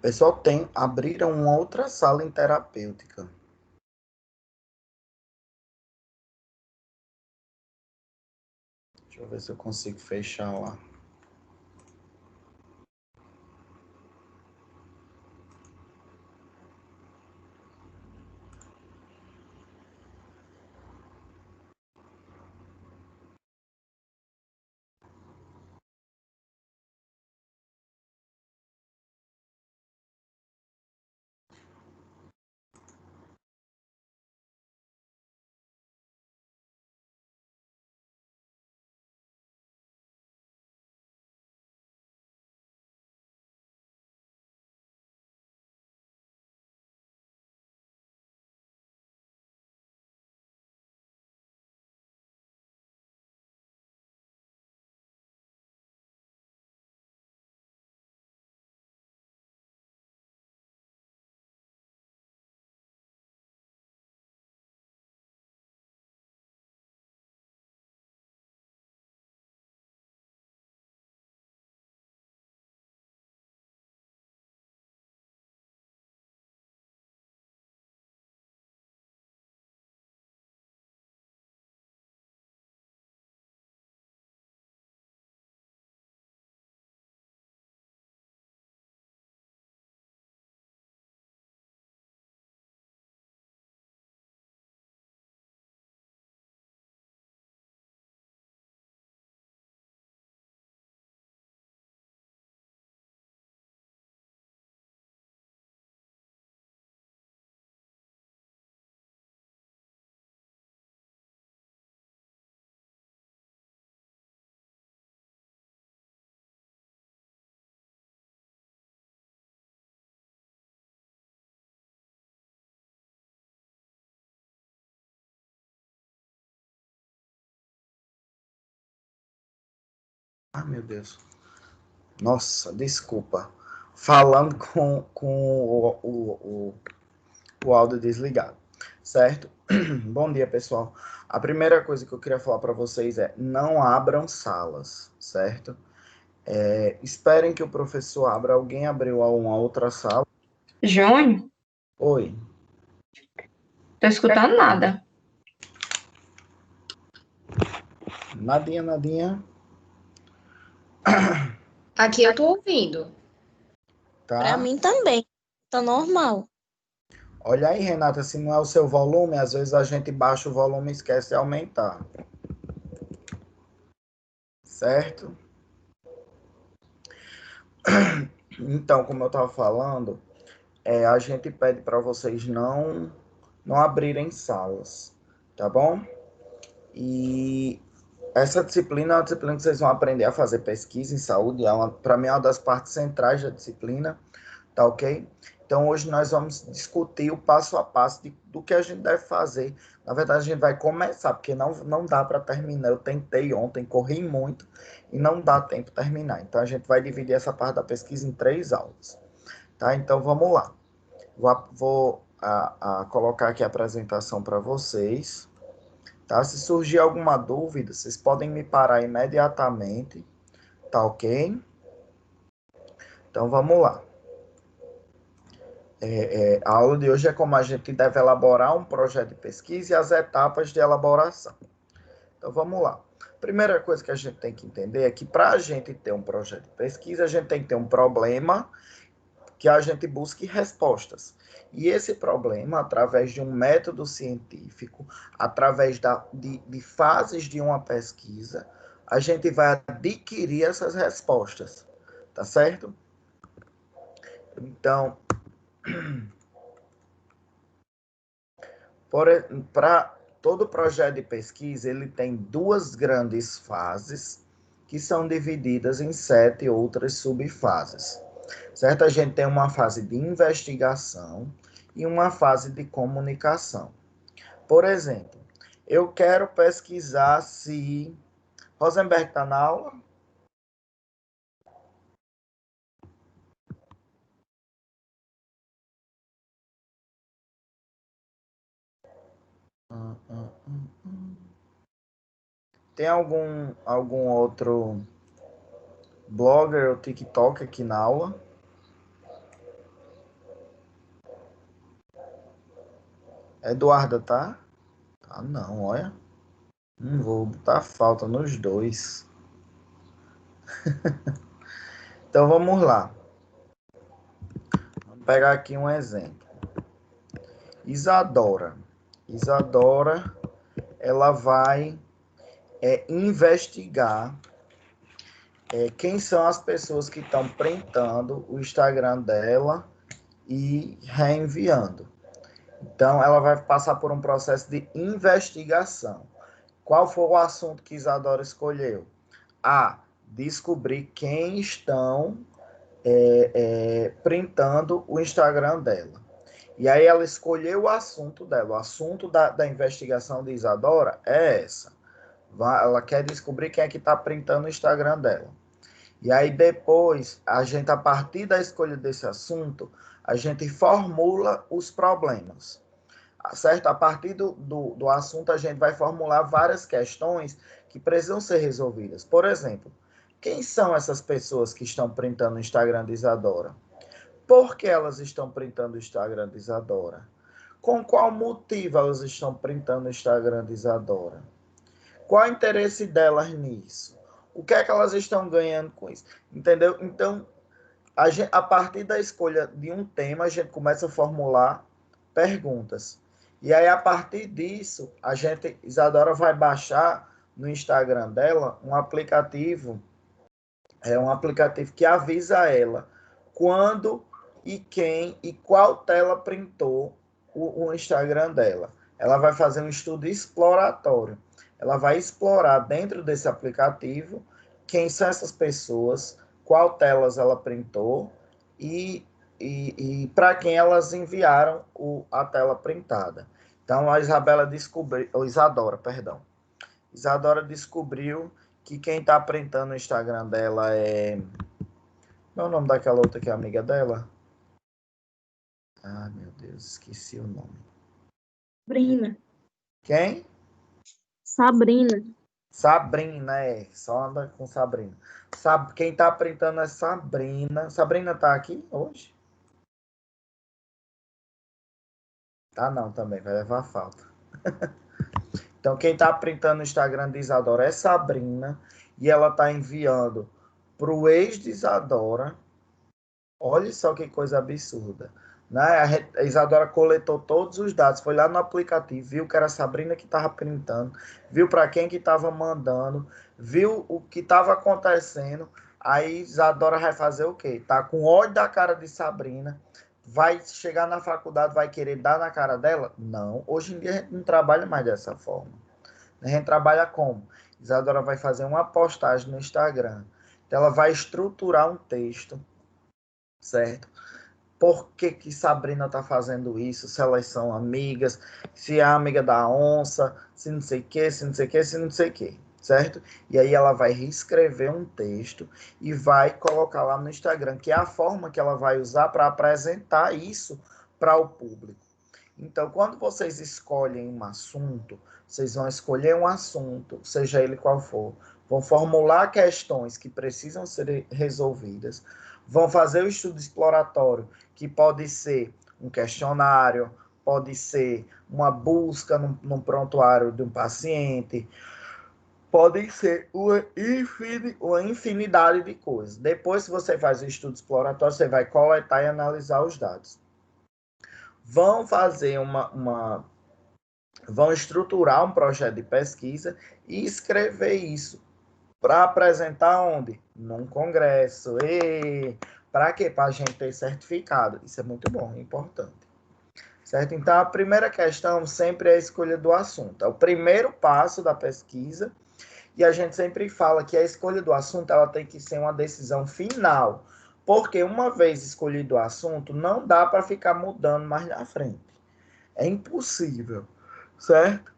Pessoal, abriram uma outra sala em terapêutica. Deixa eu ver se eu consigo fechar lá. Ah, meu Deus. Nossa, desculpa. Falando com o áudio desligado, certo? Bom dia, pessoal. A primeira coisa que eu queria falar para vocês é não abram salas, certo? Esperem que o professor abra. Alguém abriu uma outra sala? Júnior, Oi. tô escutando nada. Nadinha, Nadinha. Aqui eu tô ouvindo. Pra Tá? mim também. Tá normal. Olha aí, Renata, se não é o seu volume, às vezes a gente baixa o volume e esquece de aumentar. Certo? Então, como eu estava falando, a gente pede para vocês não abrirem salas, tá bom? E essa disciplina é uma disciplina que vocês vão aprender a fazer pesquisa em saúde, para mim é uma das partes centrais da disciplina, tá ok? Então hoje nós vamos discutir o passo a passo do que a gente deve fazer. Na verdade, a gente vai começar, porque não dá para terminar. Eu tentei ontem, corri muito e não dá tempo de terminar. Então a gente vai dividir essa parte da pesquisa em 3 aulas. Tá? Então vamos lá. Vou colocar aqui a apresentação para vocês. Tá? Se surgir alguma dúvida, vocês podem me parar imediatamente. Tá ok? Então vamos lá. A aula de hoje é como a gente deve elaborar um projeto de pesquisa e as etapas de elaboração. Então vamos lá. Primeira coisa que a gente tem que entender é que para a gente ter um projeto de pesquisa, a gente tem que ter um problema que a gente busque respostas. E esse problema, através de um método científico, através de fases de uma pesquisa, a gente vai adquirir essas respostas. Tá certo? Então, para todo projeto de pesquisa, ele tem 2 grandes fases que são divididas em 7 outras subfases. Certo? A gente tem uma fase de investigação e uma fase de comunicação. Por exemplo, eu quero pesquisar se... Rosenberg está na aula? Tem algum outro blogger ou TikTok aqui na aula? Eduarda, tá? Tá não, olha. Não vou botar falta nos dois. Então vamos lá. Vamos pegar aqui um exemplo. Isadora. Isadora, ela vai investigar quem são as pessoas que estão printando o Instagram dela e reenviando. Então, ela vai passar por um processo de investigação. Qual foi o assunto que Isadora escolheu? A. Descobrir quem estão printando o Instagram dela. E aí ela escolheu o assunto dela. O assunto da investigação de Isadora é essa. Ela quer descobrir quem é que está printando o Instagram dela. E aí depois, a partir da escolha desse assunto, a gente formula os problemas. Certo? A partir do assunto, a gente vai formular várias questões que precisam ser resolvidas. Por exemplo, quem são essas pessoas que estão printando o Instagram de Isadora? Por que elas estão printando o Instagram de Isadora? Com qual motivo elas estão printando o Instagram de Isadora? Qual o interesse delas nisso? O que é que elas estão ganhando com isso? Entendeu? Então, a partir da escolha de um tema, a gente começa a formular perguntas. E aí, a partir disso, Isadora vai baixar no Instagram dela um aplicativo que avisa ela quando e quem e qual tela printou o Instagram dela. Ela vai fazer um estudo exploratório. Ela vai explorar dentro desse aplicativo quem são essas pessoas, qual telas ela printou e para quem elas enviaram a tela printada. Então, a Isadora descobriu que quem está printando o Instagram dela é... Qual é o nome daquela outra que é amiga dela? Ah, meu Deus, esqueci o nome. Sabrina. Quem? Sabrina. Sabrina, só anda com Sabrina. Quem tá printando é Sabrina. Sabrina tá aqui hoje? Tá não, também, vai levar falta. Então, quem tá printando o Instagram de Isadora é Sabrina. E ela tá enviando pro ex de Isadora. Olha só que coisa absurda. Né? A Isadora coletou todos os dados, foi lá no aplicativo, viu que era a Sabrina que estava printando, viu para quem que estava mandando, viu o que estava acontecendo. Aí Isadora vai fazer o quê? Tá com ódio da cara de Sabrina, vai chegar na faculdade, vai querer dar na cara dela? Não, hoje em dia a gente não trabalha mais dessa forma. A gente trabalha como? Isadora vai fazer uma postagem no Instagram, então ela vai estruturar um texto, certo? Por que Sabrina tá fazendo isso? Se elas são amigas, se é amiga da onça, se não sei o que, se não sei o que, se não sei o que, certo? E aí ela vai reescrever um texto e vai colocar lá no Instagram, que é a forma que ela vai usar para apresentar isso para o público. Então, quando vocês escolhem um assunto, vocês vão escolher um assunto, seja ele qual for, vão formular questões que precisam ser resolvidas, vão fazer o estudo exploratório, que pode ser um questionário, pode ser uma busca num prontuário de um paciente, podem ser uma infinidade de coisas. Depois que você faz o estudo exploratório, você vai coletar e analisar os dados. Vão fazer vão estruturar um projeto de pesquisa e escrever isso para apresentar onde? Num congresso. Para quê? Para a gente ter certificado. Isso é muito bom, é importante. Certo? Então, a primeira questão sempre é a escolha do assunto. É o primeiro passo da pesquisa e a gente sempre fala que a escolha do assunto ela tem que ser uma decisão final. Porque uma vez escolhido o assunto, não dá para ficar mudando mais na frente. É impossível, certo?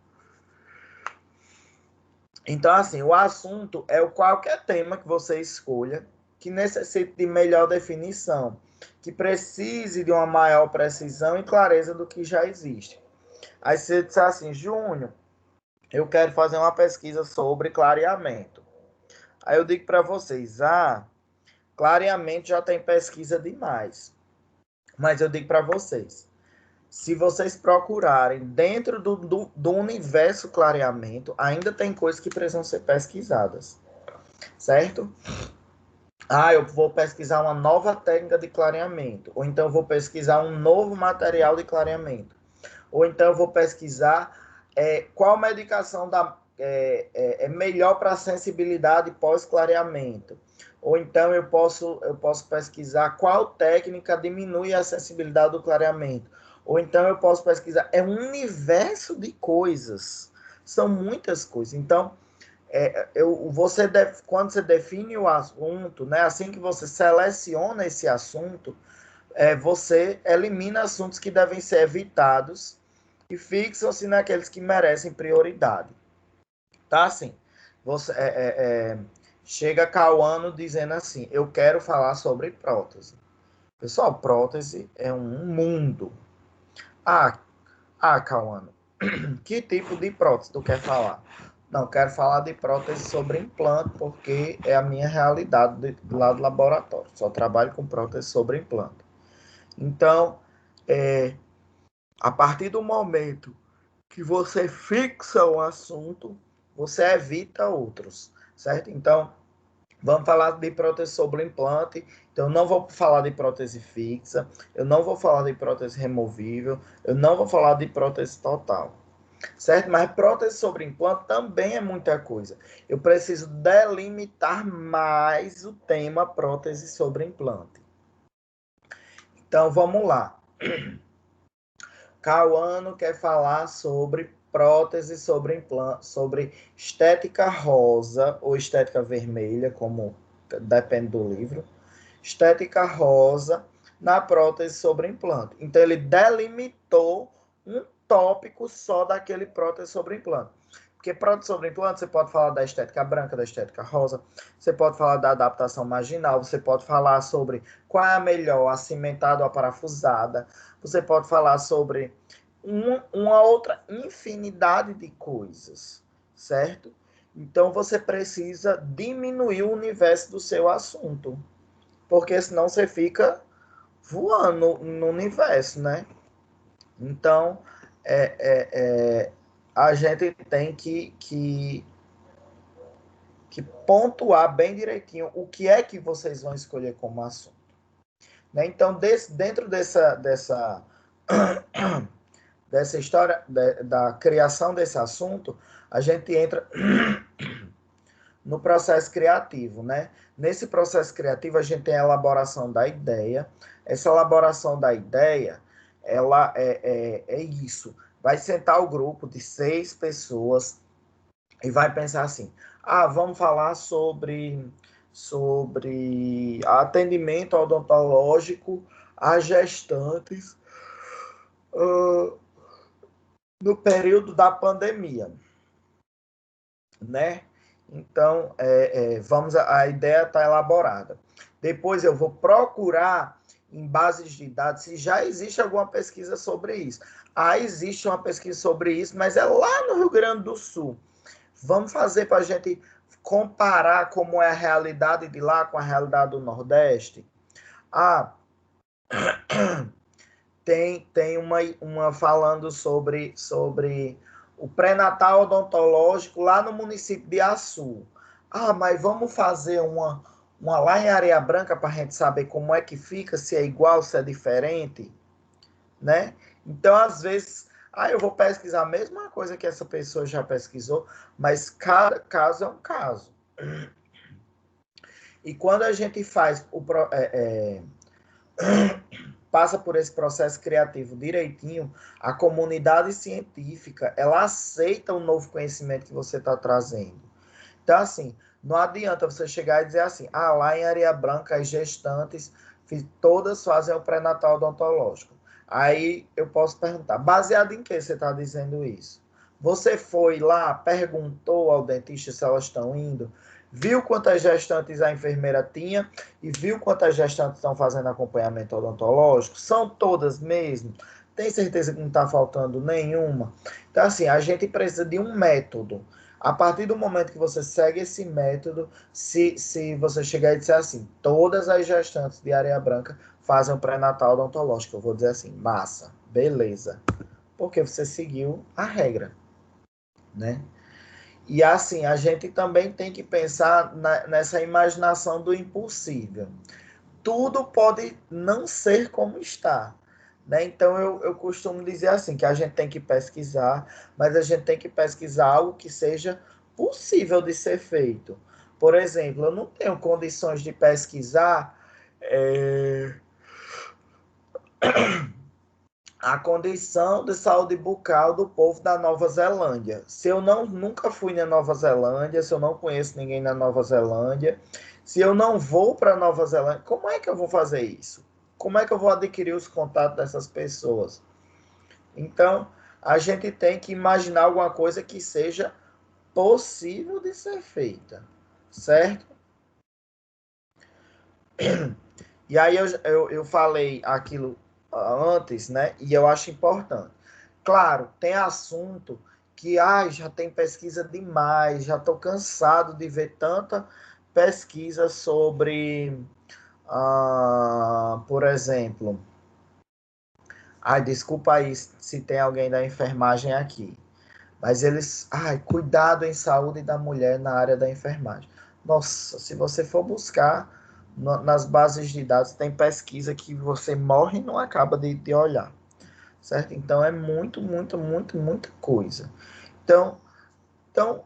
Então, assim, o assunto é qualquer tema que você escolha que necessite de melhor definição, que precise de uma maior precisão e clareza do que já existe. Aí você diz assim, Júnior, eu quero fazer uma pesquisa sobre clareamento. Aí eu digo para vocês, clareamento já tem pesquisa demais. Mas eu digo para vocês, se vocês procurarem dentro do universo clareamento, ainda tem coisas que precisam ser pesquisadas, certo? Ah, eu vou pesquisar uma nova técnica de clareamento, ou então eu vou pesquisar um novo material de clareamento, ou então eu vou pesquisar qual medicação é melhor para sensibilidade pós-clareamento. Ou então eu posso pesquisar qual técnica diminui a sensibilidade do clareamento. Ou então eu posso pesquisar. É um universo de coisas. São muitas coisas. Então, quando você define o assunto, né, assim que você seleciona esse assunto, você elimina assuntos que devem ser evitados e fixam-se naqueles que merecem prioridade. Tá assim, chega Cauano dizendo assim, eu quero falar sobre prótese. Pessoal, prótese é um mundo. Cauano, que tipo de prótese tu quer falar? Não, quero falar de prótese sobre implante, porque é a minha realidade lá do laboratório. Só trabalho com prótese sobre implante. Então, a partir do momento que você fixa um assunto, você evita outros, certo? Então, vamos falar de prótese sobre implante. Então, eu não vou falar de prótese fixa, eu não vou falar de prótese removível, eu não vou falar de prótese total, certo? Mas prótese sobre implante também é muita coisa. Eu preciso delimitar mais o tema prótese sobre implante. Então, vamos lá. Cauano quer falar sobre prótese sobre implante, sobre estética rosa ou estética vermelha, como depende do livro. Estética rosa na prótese sobre implante. Então, ele delimitou um tópico só daquele prótese sobre implante. Porque prótese sobre implante, você pode falar da estética branca, da estética rosa, você pode falar da adaptação marginal, você pode falar sobre qual é a melhor, a cimentada ou a parafusada, você pode falar sobre uma outra infinidade de coisas, certo? Então, você precisa diminuir o universo do seu assunto, porque senão você fica voando no universo, né? Então, a gente tem que pontuar bem direitinho o que é que vocês vão escolher como assunto. Né? Então, dentro dessa história da criação desse assunto, a gente entra no processo criativo, né? Nesse processo criativo, a gente tem a elaboração da ideia. Essa elaboração da ideia, ela é isso. Vai sentar o grupo de 6 pessoas e vai pensar assim, vamos falar sobre atendimento odontológico a gestantes no período da pandemia, né? Então, a ideia está elaborada. Depois eu vou procurar em bases de dados se já existe alguma pesquisa sobre isso. Existe uma pesquisa sobre isso, mas é lá no Rio Grande do Sul. Vamos fazer para a gente comparar como é a realidade de lá com a realidade do Nordeste? Tem uma falando sobre o pré-natal odontológico lá no município de Açu. Mas vamos fazer uma lá em Areia Branca para a gente saber como é que fica, se é igual, se é diferente, né? Então, às vezes, eu vou pesquisar a mesma coisa que essa pessoa já pesquisou, mas cada caso é um caso. E quando a gente faz passa por esse processo criativo direitinho, a comunidade científica, ela aceita o novo conhecimento que você está trazendo. Então, assim, não adianta você chegar e dizer assim, lá em Areia Branca, as gestantes, todas fazem o pré-natal odontológico. Aí eu posso perguntar, baseado em que você está dizendo isso? Você foi lá, perguntou ao dentista se elas estão indo, viu quantas gestantes a enfermeira tinha e viu quantas gestantes estão fazendo acompanhamento odontológico? São todas mesmo? Tem certeza que não está faltando nenhuma? Então, assim, a gente precisa de um método. A partir do momento que você segue esse método, se você chegar e disser assim, todas as gestantes de Areia Branca fazem o pré-natal odontológico, eu vou dizer assim, massa, Beleza. Porque você seguiu a regra, né? E assim, a gente também tem que pensar nessa imaginação do impossível. Tudo pode não ser como está, né? Então, eu costumo dizer assim, que a gente tem que pesquisar, mas a gente tem que pesquisar algo que seja possível de ser feito. Por exemplo, eu não tenho condições de pesquisar a condição de saúde bucal do povo da Nova Zelândia. Se eu nunca fui na Nova Zelândia, se eu não conheço ninguém na Nova Zelândia, se eu não vou para a Nova Zelândia, como é que eu vou fazer isso? Como é que eu vou adquirir os contatos dessas pessoas? Então, a gente tem que imaginar alguma coisa que seja possível de ser feita, certo? E aí eu falei aquilo antes, né? E eu acho importante. Claro, tem assunto que já tem pesquisa demais, já estou cansado de ver tanta pesquisa sobre, por exemplo, desculpa aí se tem alguém da enfermagem aqui, mas eles, cuidado em saúde da mulher na área da enfermagem. Nossa, se você for buscar nas bases de dados, tem pesquisa que você morre e não acaba de olhar, certo? Então, é muita coisa. Então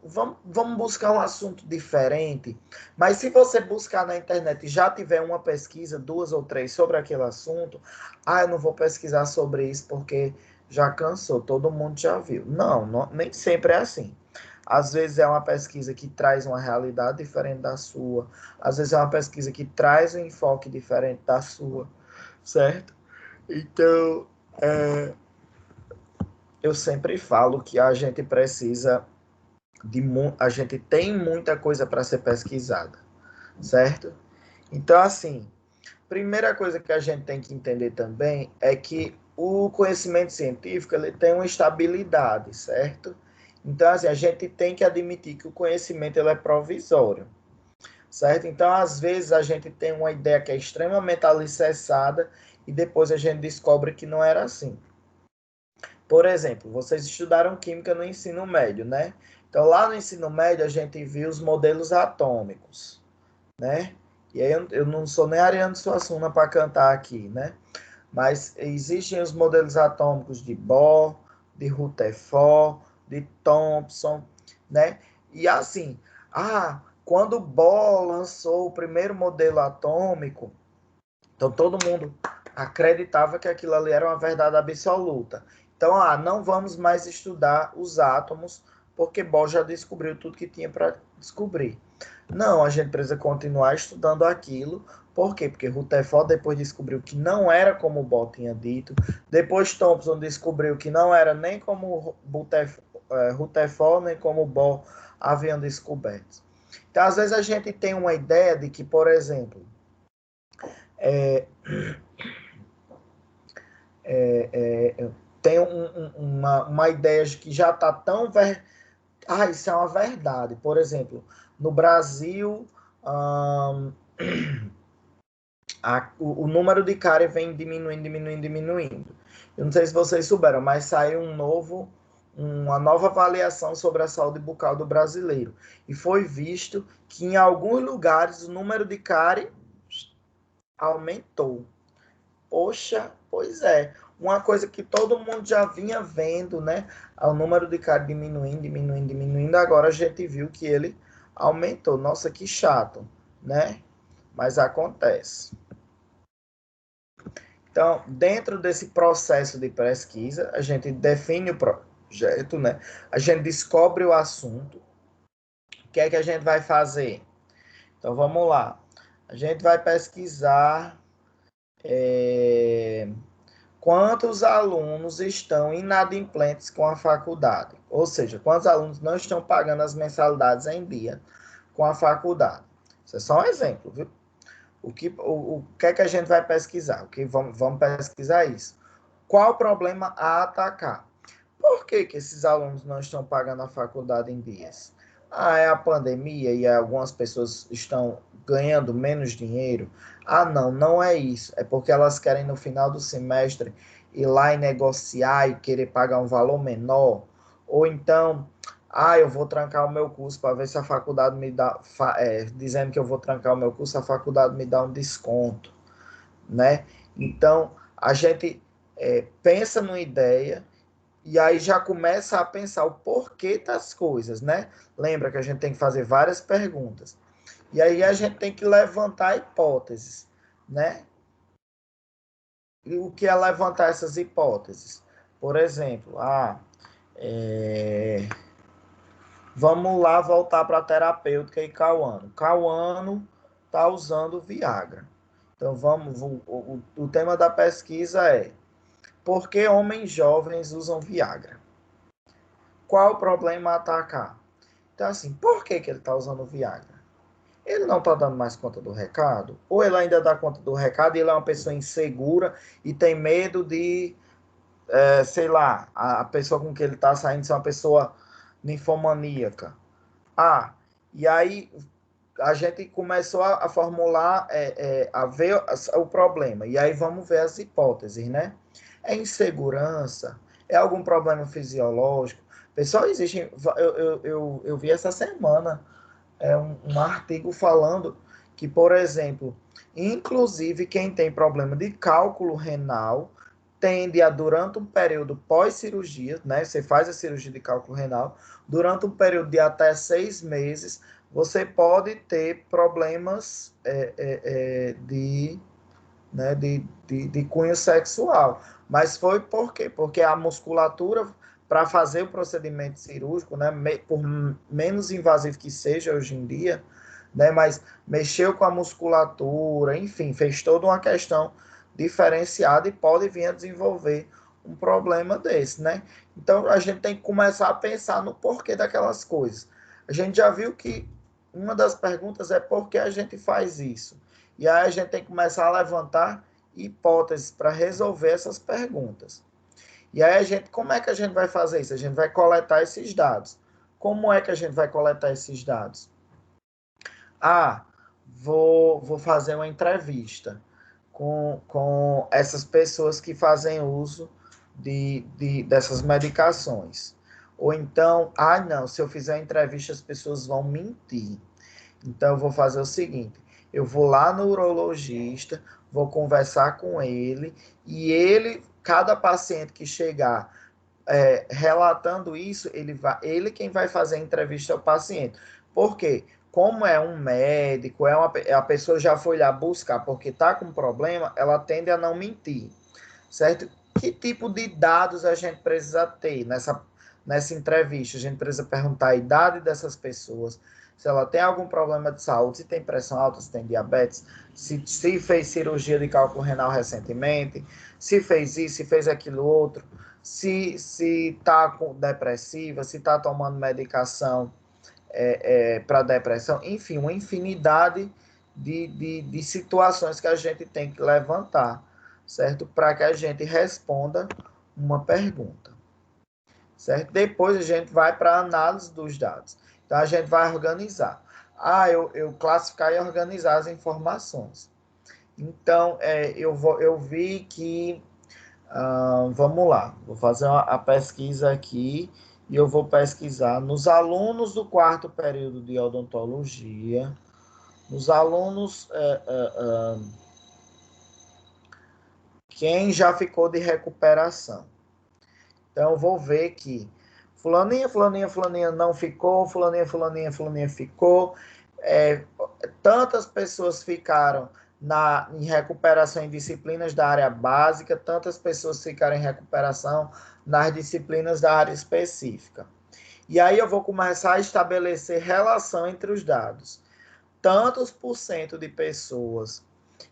vamos buscar um assunto diferente, mas se você buscar na internet e já tiver uma pesquisa, 2 ou 3 sobre aquele assunto, eu não vou pesquisar sobre isso porque já cansou, todo mundo já viu. Não, nem sempre é assim. Às vezes é uma pesquisa que traz uma realidade diferente da sua, às vezes é uma pesquisa que traz um enfoque diferente da sua, certo? Então, eu sempre falo que a gente precisa a gente tem muita coisa para ser pesquisada, certo? Então, assim, primeira coisa que a gente tem que entender também é que o conhecimento científico ele tem uma estabilidade, certo? Então, assim, a gente tem que admitir que o conhecimento ele é provisório, certo? Então, às vezes, a gente tem uma ideia que é extremamente alicerçada e depois a gente descobre que não era assim. Por exemplo, vocês estudaram química no ensino médio, né? Então, lá no ensino médio, a gente viu os modelos atômicos, né? E aí, eu não sou nem Ariano Suassuna para cantar aqui, né? Mas existem os modelos atômicos de Bohr, de Rutherford, de Thomson, né? E assim, quando Bohr lançou o primeiro modelo atômico, então todo mundo acreditava que aquilo ali era uma verdade absoluta. Então, não vamos mais estudar os átomos, porque Bohr já descobriu tudo que tinha para descobrir. Não, a gente precisa continuar estudando aquilo. Por quê? Porque Rutherford depois descobriu que não era como Bohr tinha dito. Depois Thomson descobriu que não era nem como Rutherford, nem como Bohr haviam descoberto. Então, às vezes a gente tem uma ideia de que, por exemplo, tem uma ideia de que já está tão... isso é uma verdade. Por exemplo, no Brasil, o número de cárie vem diminuindo. Eu não sei se vocês souberam, mas saiu uma nova avaliação sobre a saúde bucal do brasileiro. E foi visto que em alguns lugares o número de cárie aumentou. Poxa, pois é. Uma coisa que todo mundo já vinha vendo, né? O número de cárie diminuindo. Agora a gente viu que ele aumentou. Nossa, que chato, né? Mas acontece. Então, dentro desse processo de pesquisa, a gente define o projeto, né? A gente descobre o assunto. O que é que a gente vai fazer? Então, vamos lá. A gente vai pesquisar quantos alunos estão inadimplentes com a faculdade. Ou seja, quantos alunos não estão pagando as mensalidades em dia com a faculdade. Isso é só um exemplo, viu? O que é que a gente vai pesquisar? Vamos pesquisar isso. Qual o problema a atacar? Por que esses alunos não estão pagando a faculdade em dias? É a pandemia e algumas pessoas estão ganhando menos dinheiro? Não é isso. É porque elas querem, no final do semestre, ir lá e negociar e querer pagar um valor menor, ou então, eu vou trancar o meu curso para ver se a faculdade me dá, dizendo que eu vou trancar o meu curso, a faculdade me dá um desconto, né? Então, a gente pensa numa ideia e aí já começa a pensar o porquê das coisas, né? Lembra que a gente tem que fazer várias perguntas. E aí a gente tem que levantar hipóteses, né? E o que é levantar essas hipóteses? Por exemplo, vamos lá voltar para a terapêutica e Cauano. Cauano está usando Viagra. Então, o tema da pesquisa é: por que homens jovens usam Viagra? Qual o problema a atacar? Então, assim, por que ele está usando Viagra? Ele não está dando mais conta do recado? Ou ele ainda dá conta do recado e ele é uma pessoa insegura e tem medo de, sei lá, a pessoa com que ele está saindo ser uma pessoa ninfomaníaca? E aí a gente começou a formular, a ver o problema. E aí vamos ver as hipóteses, né? É insegurança? É algum problema fisiológico? Pessoal, existe. Eu vi essa semana um artigo falando que, por exemplo, inclusive quem tem problema de cálculo renal tende a, durante um período pós-cirurgia, né? Você faz a cirurgia de cálculo renal, durante um período de até 6 meses, você pode ter problemas né, de cunho sexual. Mas foi por quê? Porque a musculatura, para fazer o procedimento cirúrgico, né, por menos invasivo que seja hoje em dia, né, mas mexeu com a musculatura, enfim, fez toda uma questão diferenciada e pode vir a desenvolver um problema desse, né? Então, a gente tem que começar a pensar no porquê daquelas coisas. A gente já viu que uma das perguntas é por que a gente faz isso. E aí a gente tem que começar a levantar hipóteses para resolver essas perguntas. E aí como é que a gente vai fazer isso? A gente vai coletar esses dados. Como é que a gente vai coletar esses dados? Vou fazer uma entrevista com essas pessoas que fazem uso dessas medicações. Ou então, não, se eu fizer uma entrevista as pessoas vão mentir. Então, eu vou fazer o seguinte: eu vou lá no urologista, vou conversar com ele, e cada paciente que chegar relatando isso, ele quem vai fazer a entrevista ao paciente. Por quê? Como é um médico, a pessoa já foi lá buscar porque está com problema, ela tende a não mentir, certo? Que tipo de dados a gente precisa ter nessa entrevista? A gente precisa perguntar a idade dessas pessoas, se ela tem algum problema de saúde, se tem pressão alta, se tem diabetes, se fez cirurgia de cálculo renal recentemente, se fez isso, se fez aquilo outro, se está depressiva, se está tomando medicação para depressão, enfim, uma infinidade de situações que a gente tem que levantar, certo? Para que a gente responda uma pergunta, certo? Depois a gente vai para a análise dos dados. Então, a gente vai organizar. Eu classificar e organizar as informações. Então, eu vi que... vamos lá, vou fazer a pesquisa aqui e eu vou pesquisar nos alunos do 4º período de odontologia, nos alunos, quem já ficou de recuperação. Então, eu vou ver que fulaninha, fulaninha, fulaninha não ficou, fulaninha, fulaninha, fulaninha ficou. Tantas pessoas ficaram em recuperação em disciplinas da área básica, tantas pessoas ficaram em recuperação nas disciplinas da área específica. E aí eu vou começar a estabelecer relação entre os dados. Tantos por cento de pessoas,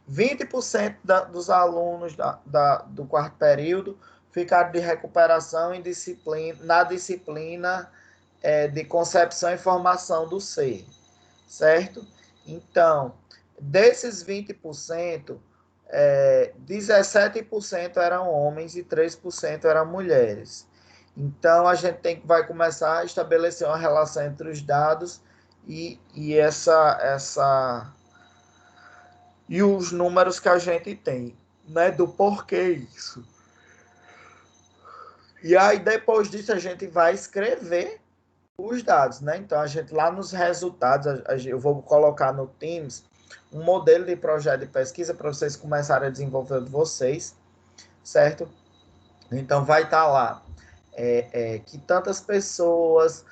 20% dos alunos do 4º período ficaram de recuperação na disciplina de concepção e formação do ser, certo? Então, desses 20%, 17% eram homens e 3% eram mulheres. Então, a gente vai começar a estabelecer uma relação entre os dados e os números que a gente tem, né, do porquê isso. E aí, depois disso, a gente vai escrever os dados, né? Então, a gente lá nos resultados, eu vou colocar no Teams um modelo de projeto de pesquisa para vocês começarem a desenvolver de vocês, certo? Então, vai estar lá que tantas pessoas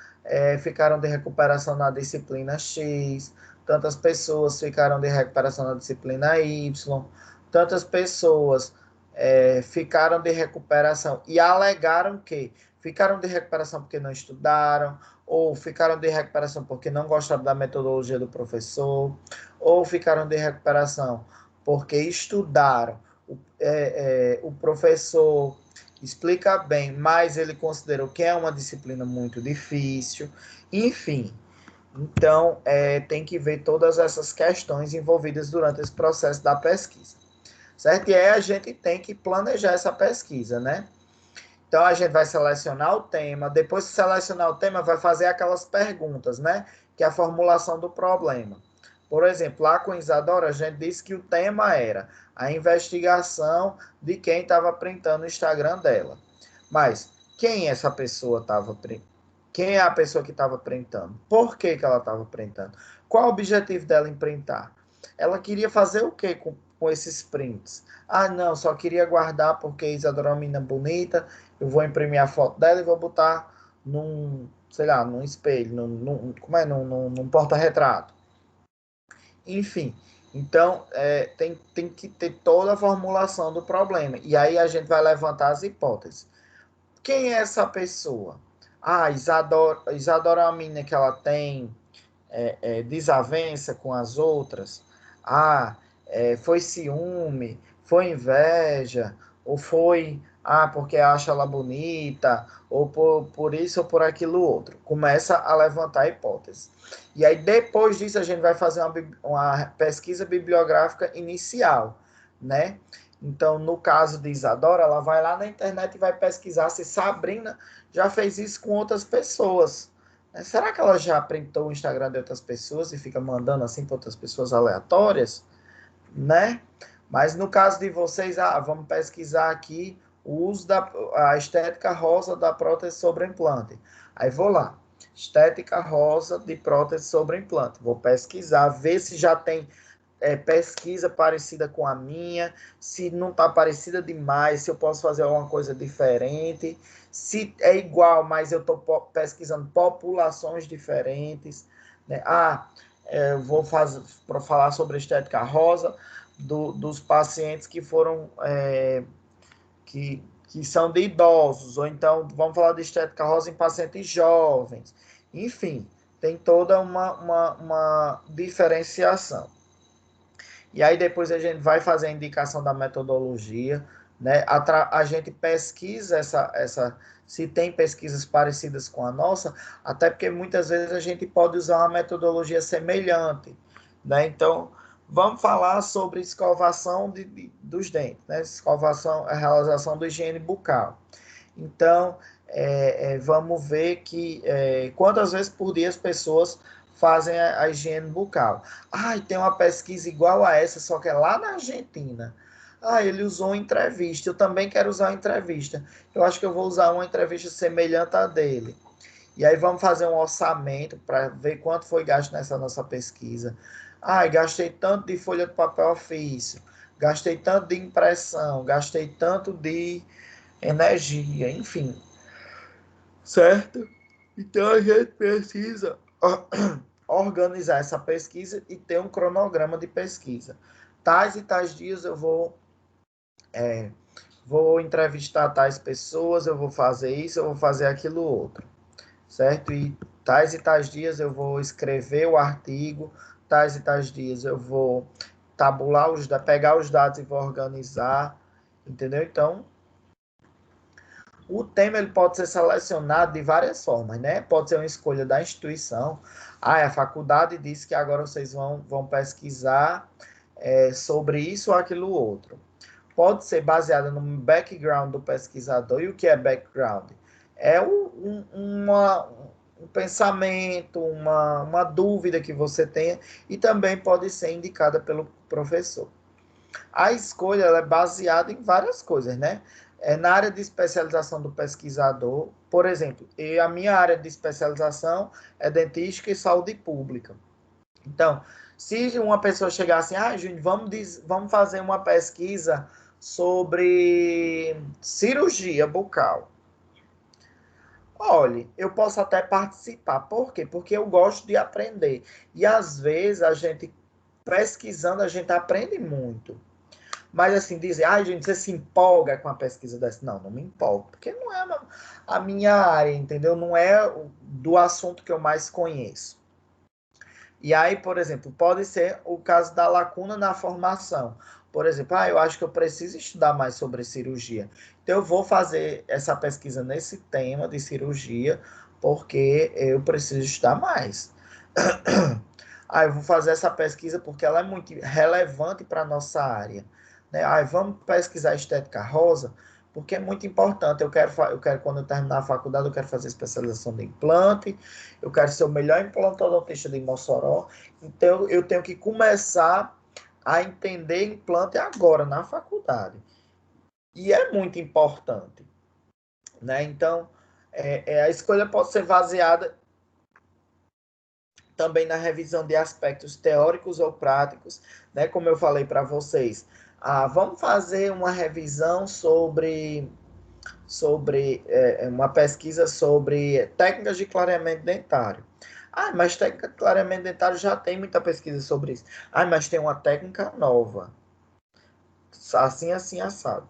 ficaram de recuperação na disciplina X, tantas pessoas ficaram de recuperação na disciplina Y, tantas pessoas ficaram de recuperação e alegaram que ficaram de recuperação porque não estudaram, ou ficaram de recuperação porque não gostaram da metodologia do professor, ou ficaram de recuperação porque estudaram. O professor explica bem, mas ele considerou que é uma disciplina muito difícil, enfim. Então, tem que ver todas essas questões envolvidas durante esse processo da pesquisa, certo? E aí a gente tem que planejar essa pesquisa, né? Então, a gente vai selecionar o tema, depois de selecionar o tema, vai fazer aquelas perguntas, né? Que é a formulação do problema. Por exemplo, lá com Isadora, a gente disse que o tema era a investigação de quem estava printando o Instagram dela. Mas quem essa pessoa estava printando? Quem é a pessoa que estava printando? Por que ela estava printando? Qual o objetivo dela em printar? Ela queria fazer o que com esses prints? Ah, não, só queria guardar porque Isadora é uma menina bonita, eu vou imprimir a foto dela e vou botar num, sei lá, num espelho, num porta-retrato. Enfim, então tem que ter toda a formulação do problema. E aí a gente vai levantar as hipóteses. Quem é essa pessoa? Ah, Isadora é uma menina que ela tem desavença com as outras. Ah, foi ciúme, foi inveja, ou foi porque acha ela bonita, ou por isso ou por aquilo outro. Começa a levantar hipóteses. E aí, depois disso, a gente vai fazer uma pesquisa bibliográfica inicial, né? Então, no caso de Isadora, ela vai lá na internet e vai pesquisar se Sabrina já fez isso com outras pessoas. Será que ela já printou o Instagram de outras pessoas e fica mandando assim para outras pessoas aleatórias? Né? Mas no caso de vocês, vamos pesquisar aqui o uso a estética rosa da prótese sobre implante. Aí vou lá, estética rosa de prótese sobre implante. Vou pesquisar, ver se já tem pesquisa parecida com a minha, se não está parecida demais, se eu posso fazer alguma coisa diferente, se é igual, mas eu estou pesquisando populações diferentes, né? Eu vou fazer para falar sobre a estética rosa dos pacientes que foram que são de idosos, ou então vamos falar de estética rosa em pacientes jovens, enfim, tem toda uma diferenciação. E aí depois a gente vai fazer a indicação da metodologia, né? A gente pesquisa se tem pesquisas parecidas com a nossa, até porque muitas vezes a gente pode usar uma metodologia semelhante, né? Então, vamos falar sobre escovação dos dentes, né? Escovação, a realização do higiene bucal. Então, vamos ver que quantas vezes por dia as pessoas fazem a higiene bucal. E tem uma pesquisa igual a essa, só que é lá na Argentina. Ele usou uma entrevista. Eu também quero usar uma entrevista. Eu acho que eu vou usar uma entrevista semelhante à dele. E aí vamos fazer um orçamento para ver quanto foi gasto nessa nossa pesquisa. Gastei tanto de folha de papel ofício, gastei tanto de impressão, gastei tanto de energia, enfim. Certo? Então a gente precisa organizar essa pesquisa e ter um cronograma de pesquisa. Tais e tais dias eu vou entrevistar tais pessoas, eu vou fazer isso, eu vou fazer aquilo outro, certo? E tais dias eu vou escrever o artigo, tais e tais dias eu vou tabular pegar os dados e vou organizar, entendeu? Então, o tema ele pode ser selecionado de várias formas, né? Pode ser uma escolha da instituição. A faculdade disse que agora vocês vão pesquisar sobre isso ou aquilo outro. Pode ser baseada no background do pesquisador. E o que é background? É um pensamento, uma dúvida que você tenha e também pode ser indicada pelo professor. A escolha ela é baseada em várias coisas, né? Na área de especialização do pesquisador, por exemplo, a minha área de especialização é dentística e saúde pública. Então, se uma pessoa chegar assim, Júnior, vamos fazer uma pesquisa sobre cirurgia bucal. Olha, eu posso até participar. Por quê? Porque eu gosto de aprender. E às vezes a gente, pesquisando, a gente aprende muito. Mas assim, dizer, gente, você se empolga com a pesquisa dessa? Não, não me empolgo, porque não é a minha área, entendeu? Não é do assunto que eu mais conheço. E aí, por exemplo, pode ser o caso da lacuna na formação. Por exemplo, eu acho que eu preciso estudar mais sobre cirurgia. Então, eu vou fazer essa pesquisa nesse tema de cirurgia, porque eu preciso estudar mais. Eu vou fazer essa pesquisa porque ela é muito relevante para a nossa área. Né? Vamos pesquisar estética rosa, porque é muito importante. Eu quero, quando eu terminar a faculdade, eu quero fazer especialização de implante, eu quero ser o melhor implantodontista de Mossoró. Então, eu tenho que começar a entender implante agora, na faculdade. E é muito importante. Né? Então, a escolha pode ser baseada também na revisão de aspectos teóricos ou práticos, né? Como eu falei para vocês. Vamos fazer uma revisão sobre uma pesquisa sobre técnicas de clareamento dentário. Mas técnica de clareamento dentário já tem muita pesquisa sobre isso. Mas tem uma técnica nova. Assim, assim, assado.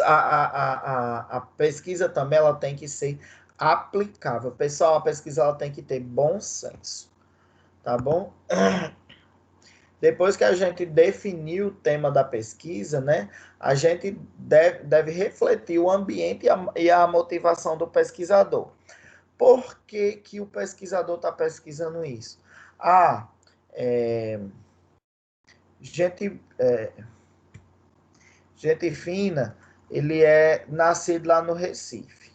A pesquisa também ela tem que ser aplicável. Pessoal, a pesquisa ela tem que ter bom senso. Tá bom? Depois que a gente definiu o tema da pesquisa, né, a gente deve refletir o ambiente e a motivação do pesquisador. Por que, que o pesquisador está pesquisando isso? Gente fina, ele é nascido lá no Recife.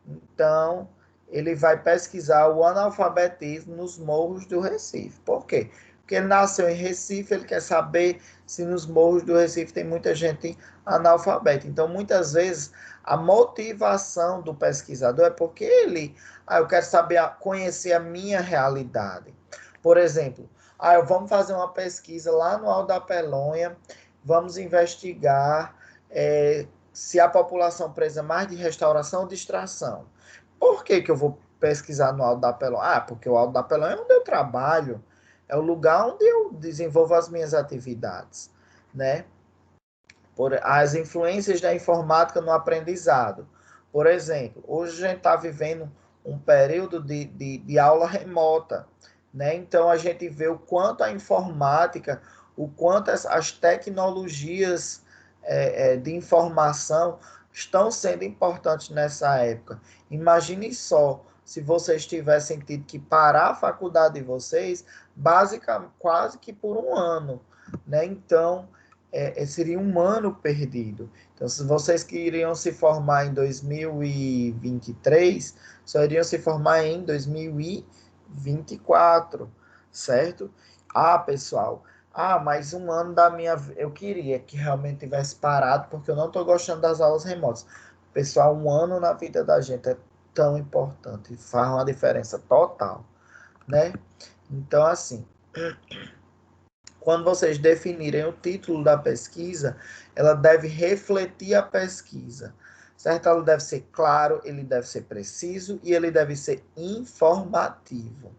Então, ele vai pesquisar o analfabetismo nos morros do Recife. Por quê? Porque ele nasceu em Recife, ele quer saber se nos morros do Recife tem muita gente analfabeta. Então, muitas vezes, a motivação do pesquisador é porque eu quero saber, conhecer a minha realidade. Por exemplo, vamos fazer uma pesquisa lá no Alto da Pelonha, vamos investigar se a população precisa mais de restauração ou de extração. Por que eu vou pesquisar no Alto da Pelonha? Porque o Alto da Pelonha é onde eu trabalho, é o lugar onde eu desenvolvo as minhas atividades, né? As influências da informática no aprendizado. Por exemplo, hoje a gente está vivendo um período de aula remota, né? Então, a gente vê o quanto a informática, o quanto as tecnologias de informação estão sendo importantes nessa época. Imagine só, se vocês tivessem tido que parar a faculdade de vocês, basicamente, quase que por um ano, né? Então, seria um ano perdido. Então, se vocês queriam se formar em 2023, só iriam se formar em 2024, certo? Pessoal, mais um ano da minha vida. Eu queria que realmente tivesse parado, porque eu não estou gostando das aulas remotas. Pessoal, um ano na vida da gente é tão importante, faz uma diferença total, né? Então, assim, quando vocês definirem o título da pesquisa, ela deve refletir a pesquisa, certo? Ela deve ser claro, ele deve ser preciso e ele deve ser informativo,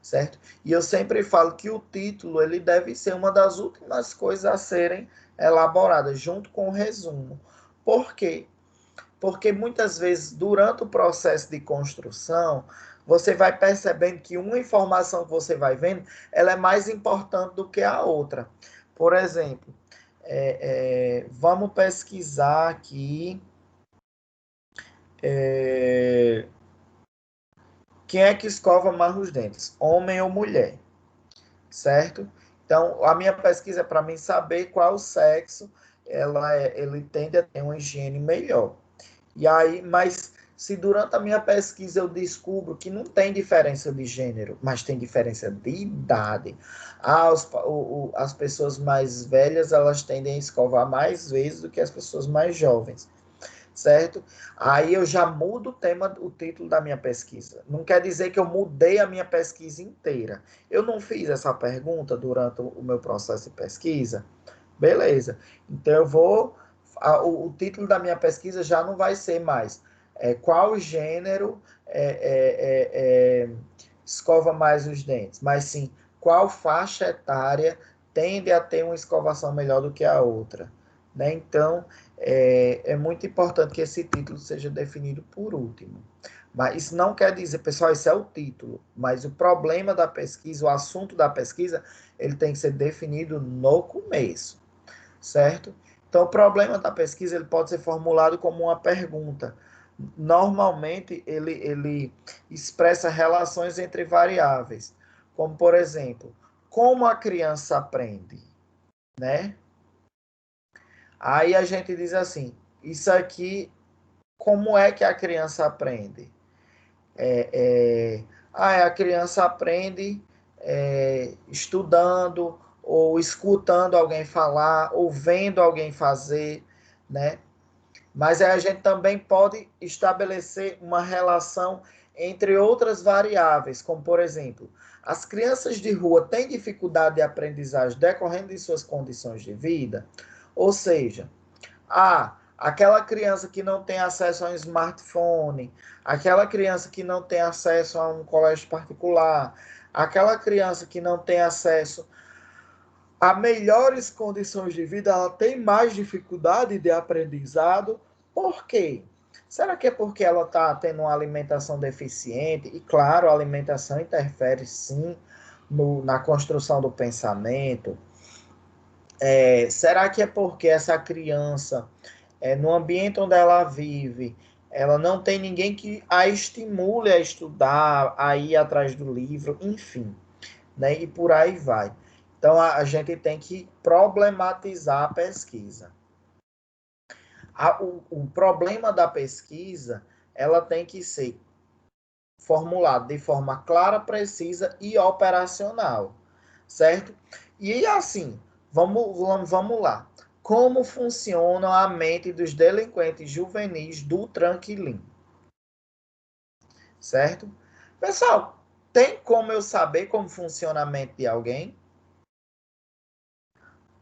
certo? E eu sempre falo que o título ele deve ser uma das últimas coisas a serem elaboradas, junto com o resumo. Por quê? Porque muitas vezes, durante o processo de construção, você vai percebendo que uma informação que você vai vendo, ela é mais importante do que a outra. Por exemplo, vamos pesquisar aqui quem é que escova mais os dentes, homem ou mulher, certo? Então, a minha pesquisa é para mim saber qual sexo ele tende a ter uma higiene melhor. E aí, mas se durante a minha pesquisa eu descubro que não tem diferença de gênero, mas tem diferença de idade. As pessoas mais velhas, elas tendem a escovar mais vezes do que as pessoas mais jovens, certo? Aí eu já mudo o título da minha pesquisa. Não quer dizer que eu mudei a minha pesquisa inteira. Eu não fiz essa pergunta durante o meu processo de pesquisa. Beleza. Então eu vou... O título da minha pesquisa já não vai ser mais qual gênero escova mais os dentes, mas sim qual faixa etária tende a ter uma escovação melhor do que a outra. Né? Então, é muito importante que esse título seja definido por último. Mas isso não quer dizer, pessoal, isso é o título, mas o problema da pesquisa, o assunto da pesquisa, ele tem que ser definido no começo, certo? Então, o problema da pesquisa, ele pode ser formulado como uma pergunta. Normalmente, ele expressa relações entre variáveis, como, por exemplo, como a criança aprende, né? Aí a gente diz assim, isso aqui, como é que a criança aprende? A criança aprende estudando, ou escutando alguém falar, ou vendo alguém fazer, né? Mas aí a gente também pode estabelecer uma relação entre outras variáveis, como, por exemplo, as crianças de rua têm dificuldade de aprendizagem decorrendo de suas condições de vida, ou seja, aquela criança que não tem acesso a um smartphone, aquela criança que não tem acesso a um colégio particular, aquela criança que não tem acesso a melhores condições de vida, ela tem mais dificuldade de aprendizado. Por quê? Será que é porque ela está tendo uma alimentação deficiente? E, claro, a alimentação interfere, sim, na construção do pensamento. Será que é porque essa criança, no ambiente onde ela vive, ela não tem ninguém que a estimule a estudar, a ir atrás do livro, enfim, né? E por aí vai. Então, a gente tem que problematizar a pesquisa. O problema da pesquisa, ela tem que ser formulada de forma clara, precisa e operacional, certo? E assim, vamos lá. Como funciona a mente dos delinquentes juvenis do Tranquilim? Certo? Pessoal, tem como eu saber como funciona a mente de alguém?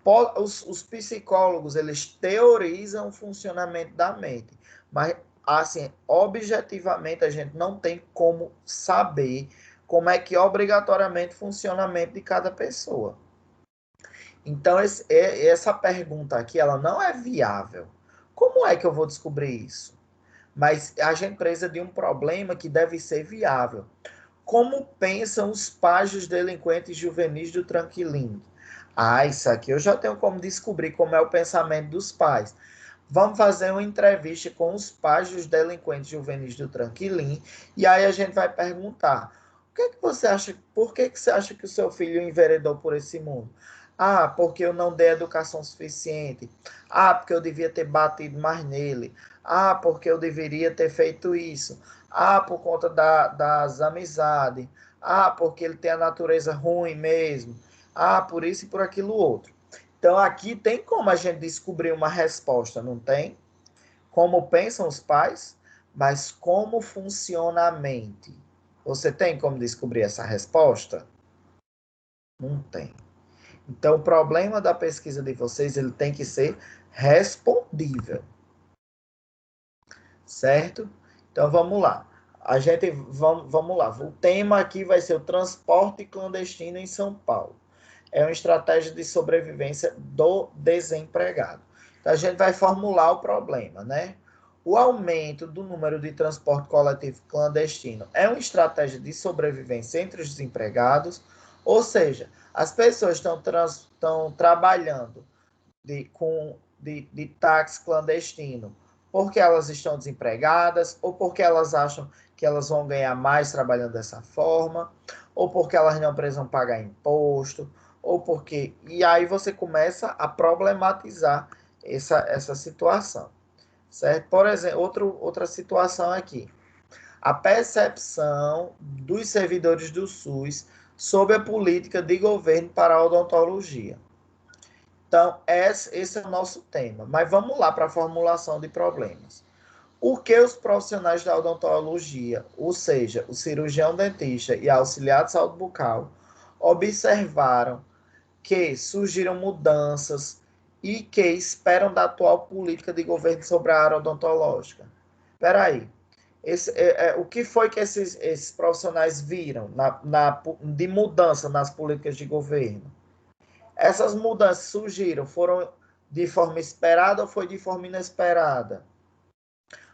Os psicólogos, eles teorizam o funcionamento da mente, mas, assim, objetivamente, a gente não tem como saber como é que obrigatoriamente funciona a mente de cada pessoa. Então, essa pergunta aqui, ela não é viável. Como é que eu vou descobrir isso? Mas a gente precisa de um problema que deve ser viável. Como pensam os pais dos delinquentes juvenis do Tranquilinho? Isso aqui eu já tenho como descobrir como é o pensamento dos pais. Vamos fazer uma entrevista com os pais dos delinquentes juvenis do Tranquilim, e aí a gente vai perguntar: o que é que você acha, por que você acha que o seu filho enveredou por esse mundo? Porque eu não dei educação suficiente. Porque eu devia ter batido mais nele. Porque eu deveria ter feito isso. Por conta das amizades. Porque ele tem a natureza ruim mesmo. Por isso e por aquilo outro. Então, aqui tem como a gente descobrir uma resposta, não tem? Como pensam os pais, mas como funciona a mente? Você tem como descobrir essa resposta? Não tem. Então, o problema da pesquisa de vocês, ele tem que ser respondível. Certo? Então, vamos lá. Vamos lá. O tema aqui vai ser o transporte clandestino em São Paulo. É uma estratégia de sobrevivência do desempregado. Então, a gente vai formular o problema, né? O aumento do número de transporte coletivo clandestino é uma estratégia de sobrevivência entre os desempregados, ou seja, as pessoas estão trabalhando de táxi clandestino porque elas estão desempregadas, ou porque elas acham que elas vão ganhar mais trabalhando dessa forma, ou porque elas não precisam pagar imposto, ou porque... E aí você começa a problematizar essa situação, certo? Por exemplo, outra situação aqui. A percepção dos servidores do SUS sobre a política de governo para a odontologia. Então, esse é o nosso tema. Mas vamos lá para a formulação de problemas. O que os profissionais da odontologia, ou seja, o cirurgião dentista e auxiliar de saúde bucal, observaram que surgiram mudanças e que esperam da atual política de governo sobre a área odontológica? Espera aí. O que foi que esses profissionais viram de mudança nas políticas de governo? Essas mudanças surgiram, foram de forma esperada ou foi de forma inesperada?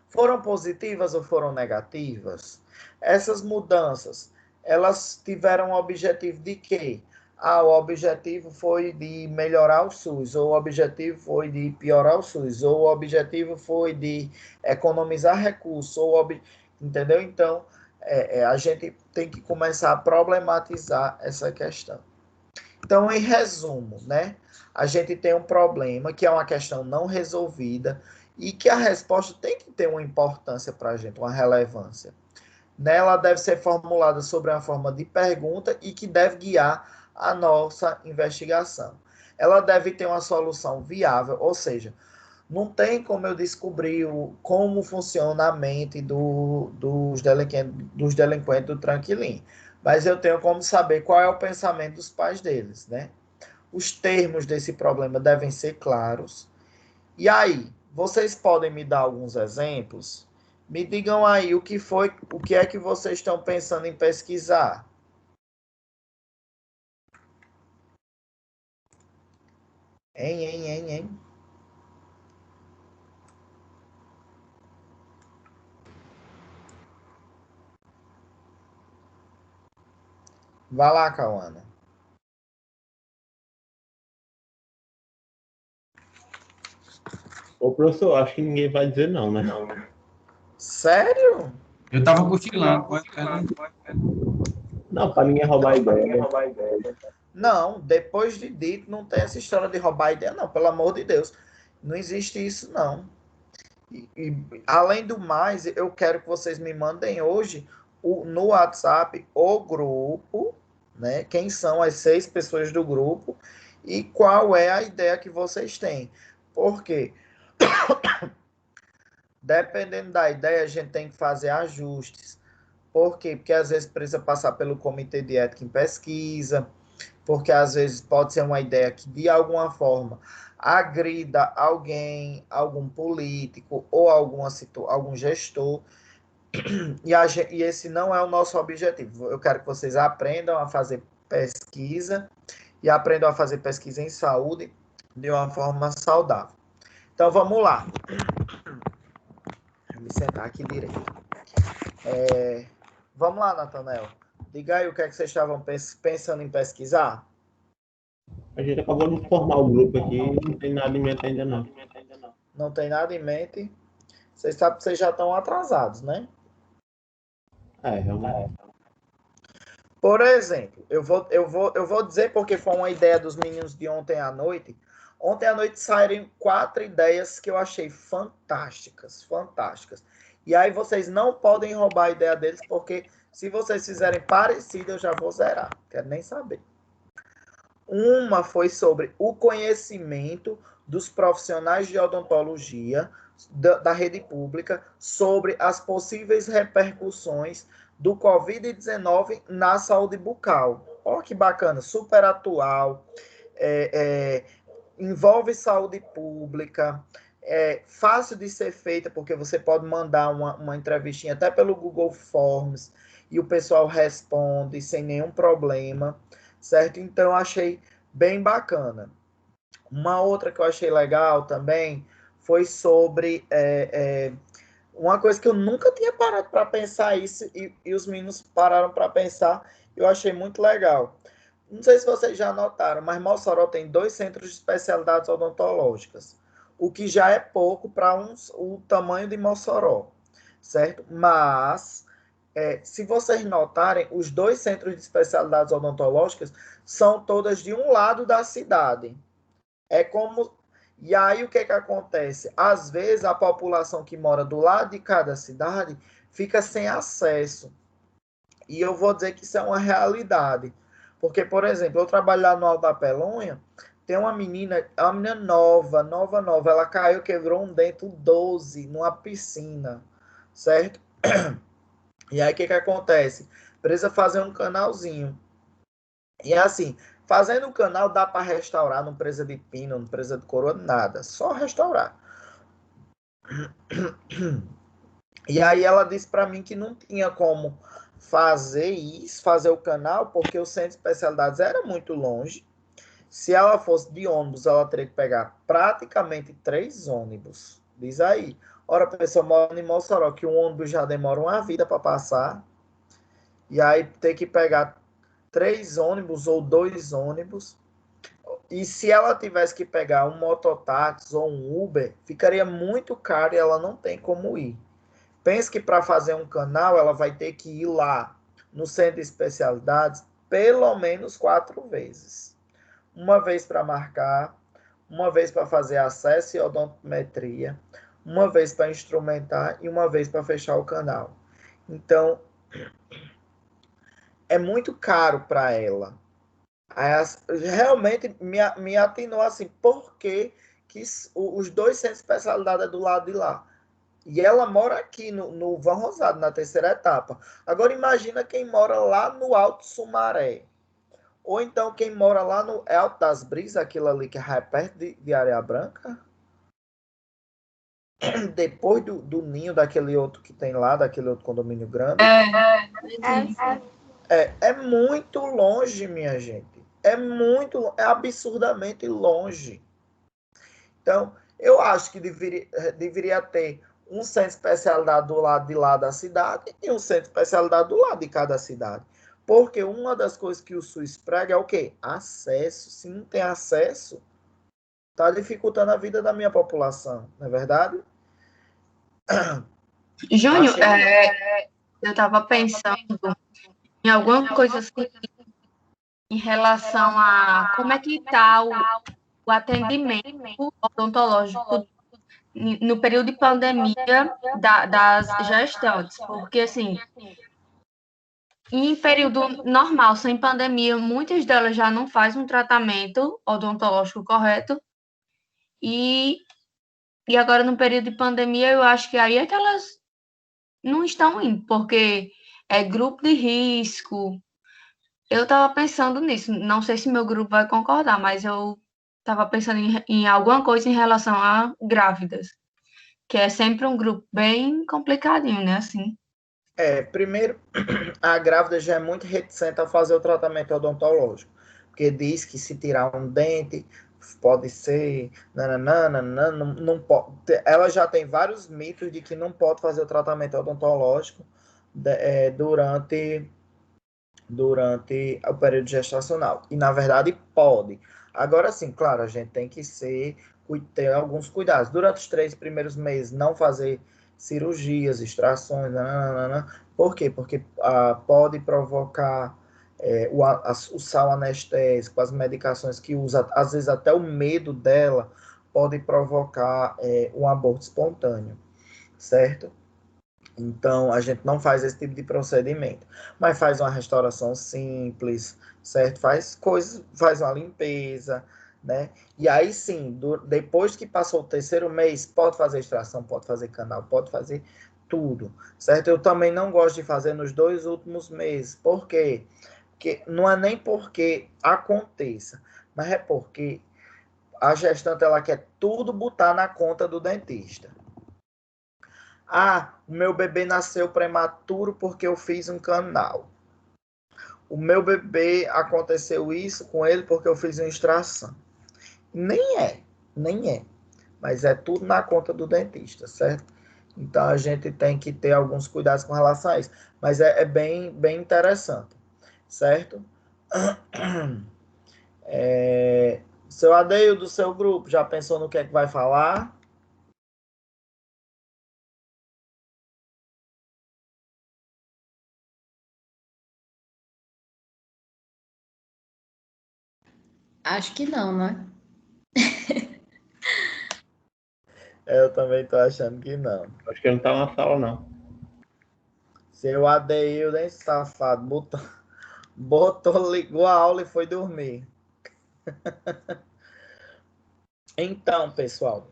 Foram positivas ou foram negativas? Essas mudanças, elas tiveram o objetivo de quê? O objetivo foi de melhorar o SUS, ou o objetivo foi de piorar o SUS, ou o objetivo foi de economizar recursos, entendeu? Então, a gente tem que começar a problematizar essa questão. Então, em resumo, né, a gente tem um problema que é uma questão não resolvida e que a resposta tem que ter uma importância para a gente, uma relevância. Ela deve ser formulada sobre uma forma de pergunta e que deve guiar a nossa investigação. Ela deve ter uma solução viável, ou seja, não tem como eu descobrir como funciona a mente dos delinquentes do Tranquilim, mas eu tenho como saber qual é o pensamento dos pais deles, né? Os termos desse problema devem ser claros. E aí, vocês podem me dar alguns exemplos? Me digam aí o que é que vocês estão pensando em pesquisar? Hein? Vai lá, Cauana. Ô, professor, acho que ninguém vai dizer não, né? Sério? Eu tava cochilando. Não, para ninguém roubar a ideia. Não, depois de dito, não tem essa história de roubar ideia, não, pelo amor de Deus. Não existe isso, não. Além do mais, eu quero que vocês me mandem hoje no WhatsApp o grupo, né? Quem são as 6 pessoas do grupo e qual é a ideia que vocês têm. Por quê? Dependendo da ideia, a gente tem que fazer ajustes. Por quê? Porque às vezes precisa passar pelo comitê de ética em pesquisa, porque às vezes pode ser uma ideia que de alguma forma agrida alguém, algum político ou algum gestor, e esse não é o nosso objetivo. Eu quero que vocês aprendam a fazer pesquisa e aprendam a fazer pesquisa em saúde de uma forma saudável. Então vamos lá. Vou me sentar aqui direito. Vamos lá, Nathanael. Diga aí o que é que vocês estavam pensando em pesquisar? A gente acabou de formar o grupo aqui e não tem nada em mente ainda não. Não tem nada em mente. Vocês sabem que vocês já estão atrasados, né? Realmente. Por exemplo, eu vou dizer porque foi uma ideia dos meninos de ontem à noite. Ontem à noite saíram 4 ideias que eu achei fantásticas. E aí vocês não podem roubar a ideia deles, porque se vocês fizerem parecido, eu já vou zerar. Quero nem saber. Uma foi sobre o conhecimento dos profissionais de odontologia da rede pública sobre as possíveis repercussões do Covid-19 na saúde bucal. Olha que bacana, super atual, envolve saúde pública, fácil de ser feita, porque você pode mandar uma entrevistinha até pelo Google Forms e o pessoal responde sem nenhum problema, certo? Então, achei bem bacana. Uma outra que eu achei legal também foi sobre uma coisa que eu nunca tinha parado para pensar isso e os meninos pararam para pensar. Eu achei muito legal. Não sei se vocês já notaram, mas Mossoró tem 2 centros de especialidades odontológicas, o que já é pouco para o tamanho de Mossoró, certo? Mas, se vocês notarem, os 2 centros de especialidades odontológicas são todas de um lado da cidade. É como... E aí o que que acontece? Às vezes a população que mora do lado de cada cidade fica sem acesso. E eu vou dizer que isso é uma realidade. Porque, por exemplo, eu trabalho lá no Alto da Pelonha, tem uma menina nova, nova, nova. Ela caiu, quebrou um dente, o 12, numa piscina, certo? E aí o que que acontece? Precisa fazer um canalzinho. E assim, fazendo um canal dá para restaurar, não precisa de pino, não precisa de coroa, nada. Só restaurar. E aí ela disse para mim que não tinha como fazer isso, fazer o canal, porque o centro de especialidades era muito longe. Se ela fosse de ônibus, ela teria que pegar praticamente 3 ônibus. Diz aí. Ora, a pessoa mora em Mossoró, que um ônibus já demora uma vida para passar. E aí ter que pegar 3 ônibus ou 2 ônibus. E se ela tivesse que pegar um mototáxi ou um Uber, ficaria muito caro e ela não tem como ir. Pense que para fazer um canal, ela vai ter que ir lá no centro de especialidades pelo menos 4 vezes. Uma vez para marcar, uma vez para fazer acesso e odontometria, uma vez para instrumentar e uma vez para fechar o canal. Então, é muito caro para ela. Realmente me atinou assim, por que os dois centros de especialidade é do lado de lá? E ela mora aqui no Van Rosado, na terceira etapa. Agora imagina quem mora lá no Alto Sumaré. Ou então quem mora lá no Alto das Brisas, aquilo ali que é perto de Areia Branca. Depois do ninho daquele outro que tem lá, daquele outro condomínio grande. É muito longe, minha gente. É absurdamente longe. Então, eu acho que deveria ter um centro de especialidade do lado de lá da cidade e um centro de especialidade do lado de cada cidade. Porque uma das coisas que o SUS prega é o quê? Acesso. Se não tem acesso, está dificultando a vida da minha população, não é verdade? Júnior, Achei. eu estava pensando em alguma coisa assim em relação a como é que está o atendimento odontológico no período de pandemia das gestantes, porque assim, em período normal, sem pandemia, muitas delas já não fazem um tratamento odontológico correto e, e agora no período de pandemia eu acho que aí é que elas não estão indo, porque é grupo de risco. Eu estava pensando nisso, não sei se meu grupo vai concordar, mas eu estava pensando em alguma coisa em relação a grávidas, que é sempre um grupo bem complicadinho, né? Assim. Primeiro, a grávida já é muito reticente a fazer o tratamento odontológico, porque diz que se tirar um dente, pode ser, nananana, não pode. Ela já tem vários mitos de que não pode fazer o tratamento odontológico durante o período gestacional. E, na verdade, pode. Agora sim, claro, a gente tem que ter alguns cuidados. Durante os 3 primeiros meses, não fazer cirurgias, extrações, nananana. Por quê? Porque pode provocar o sal anestésico, as medicações que usa, às vezes até o medo dela pode provocar um aborto espontâneo, certo? Então, a gente não faz esse tipo de procedimento, mas faz uma restauração simples, certo? Faz coisas, faz uma limpeza, né? E aí sim, depois que passou o terceiro mês, pode fazer extração, pode fazer canal, pode fazer tudo, certo? Eu também não gosto de fazer nos 2 últimos meses. Por quê? Porque não é nem porque aconteça, mas é porque a gestante ela quer tudo botar na conta do dentista. O meu bebê nasceu prematuro porque eu fiz um canal. O meu bebê aconteceu isso com ele porque eu fiz uma extração. Nem é. Mas é tudo na conta do dentista, certo? Então a gente tem que ter alguns cuidados com relação a isso. Mas é bem, bem interessante, certo? Seu Adeio do seu grupo, já pensou no que é que vai falar? Acho que não, né? Eu também tô achando que não. Acho que ele não tá na sala, não. Seu Adeildo, hein, safado, botou, ligou a aula e foi dormir. Então, pessoal,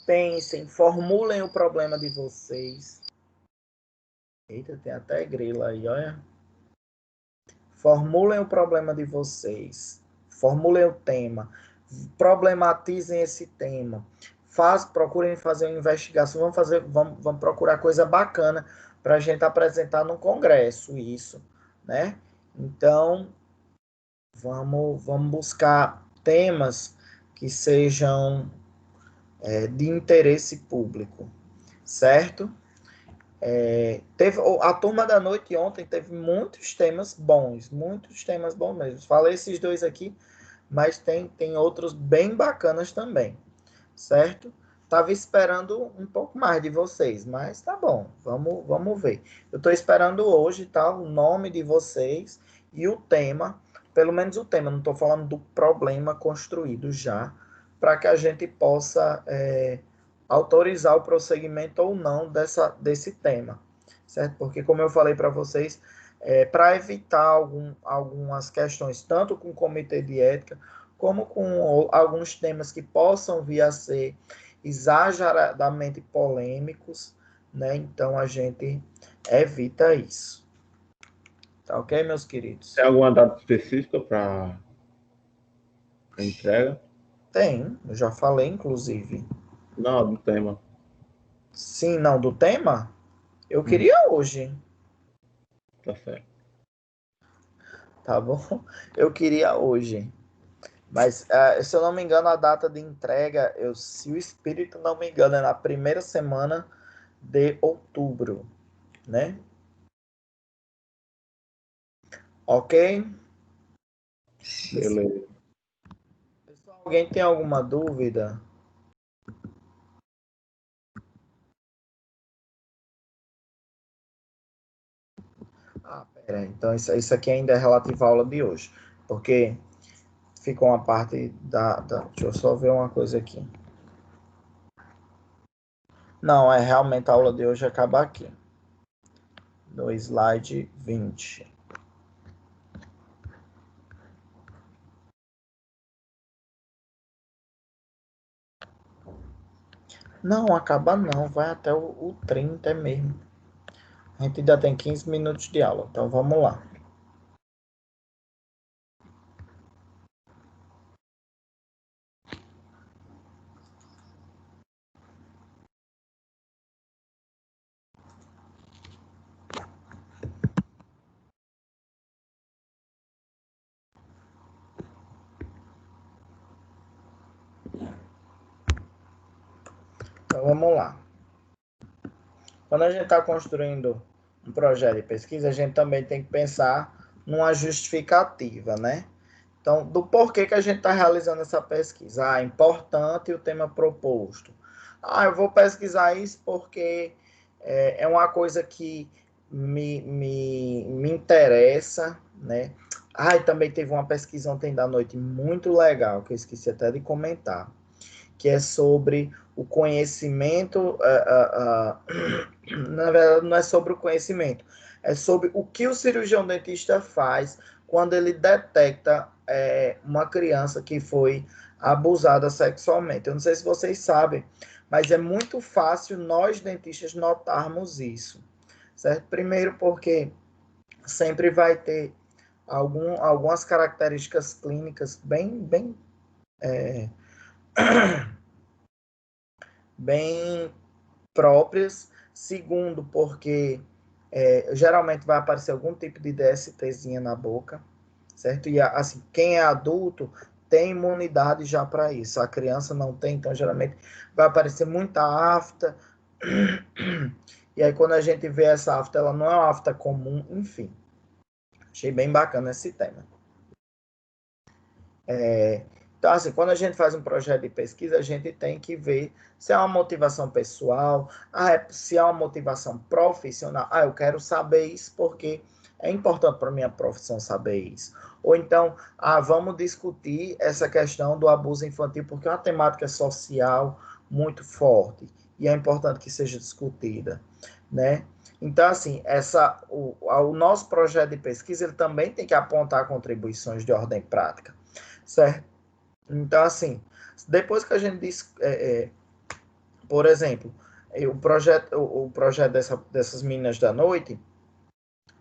pensem, formulem o problema de vocês. Eita, tem até grilo aí, olha. Formulem o problema de vocês. Formulem o tema. Problematizem esse tema. Procurem fazer uma investigação. Vamos procurar coisa bacana para a gente apresentar no congresso isso, né? Então, vamos buscar temas que sejam de interesse público, certo? A turma da noite ontem teve muitos temas bons mesmo. Falei esses dois aqui, mas tem outros bem bacanas também, certo? Tava esperando um pouco mais de vocês, mas tá bom, vamos ver. Eu tô esperando hoje, tá? O nome de vocês e o tema, pelo menos o tema, não tô falando do problema construído já, para que a gente possa autorizar o prosseguimento ou não desse tema, certo? Porque, como eu falei para vocês, para evitar algumas questões, tanto com o comitê de ética, como com alguns temas que possam vir a ser exageradamente polêmicos, né? Então, a gente evita isso. Tá ok, meus queridos? Tem alguma data específica para entrega? Tem, eu já falei, inclusive. Não, do tema. Sim, não, do tema? Eu queria hoje, Tá certo. tá bom? Eu queria hoje. Mas, se eu não me engano, a data de entrega, se o espírito não me engano, é na primeira semana de outubro, né? Ok? Beleza. Pessoal, alguém tem alguma dúvida? Ah, pera, então isso aqui ainda é relativo à aula de hoje, porque ficou uma parte deixa eu só ver uma coisa aqui. Não, realmente a aula de hoje acaba aqui, no slide 20. Não, acaba não, vai até o 30 mesmo. A gente ainda tem 15 minutos de aula, então vamos lá. Então vamos lá. Quando a gente está construindo um projeto de pesquisa, a gente também tem que pensar numa justificativa, né? Então, do porquê que a gente está realizando essa pesquisa. Ah, é importante o tema proposto. Ah, eu vou pesquisar isso porque é uma coisa que me interessa, né? Ah, e também teve uma pesquisa ontem da noite muito legal, que eu esqueci até de comentar, que é sobre o conhecimento, na verdade não é sobre o conhecimento, é sobre o que o cirurgião dentista faz quando ele detecta uma criança que foi abusada sexualmente. Eu não sei se vocês sabem, mas é muito fácil nós dentistas notarmos isso, certo? Primeiro porque sempre vai ter algumas características clínicas bem próprias. Segundo, porque geralmente vai aparecer algum tipo de DSTzinha na boca, certo? E assim, quem é adulto tem imunidade já para isso. A criança não tem, então geralmente vai aparecer muita afta. E aí quando a gente vê essa afta, ela não é uma afta comum, enfim. Achei bem bacana esse tema. Então, assim, quando a gente faz um projeto de pesquisa, a gente tem que ver se é uma motivação pessoal, se é uma motivação profissional. Ah, eu quero saber isso porque é importante para a minha profissão saber isso. Ou então, vamos discutir essa questão do abuso infantil, porque é uma temática social muito forte e é importante que seja discutida, né? Então, assim, o nosso projeto de pesquisa ele também tem que apontar contribuições de ordem prática, certo? Então, assim, depois que a gente diz, por exemplo, o projeto dessas meninas da noite,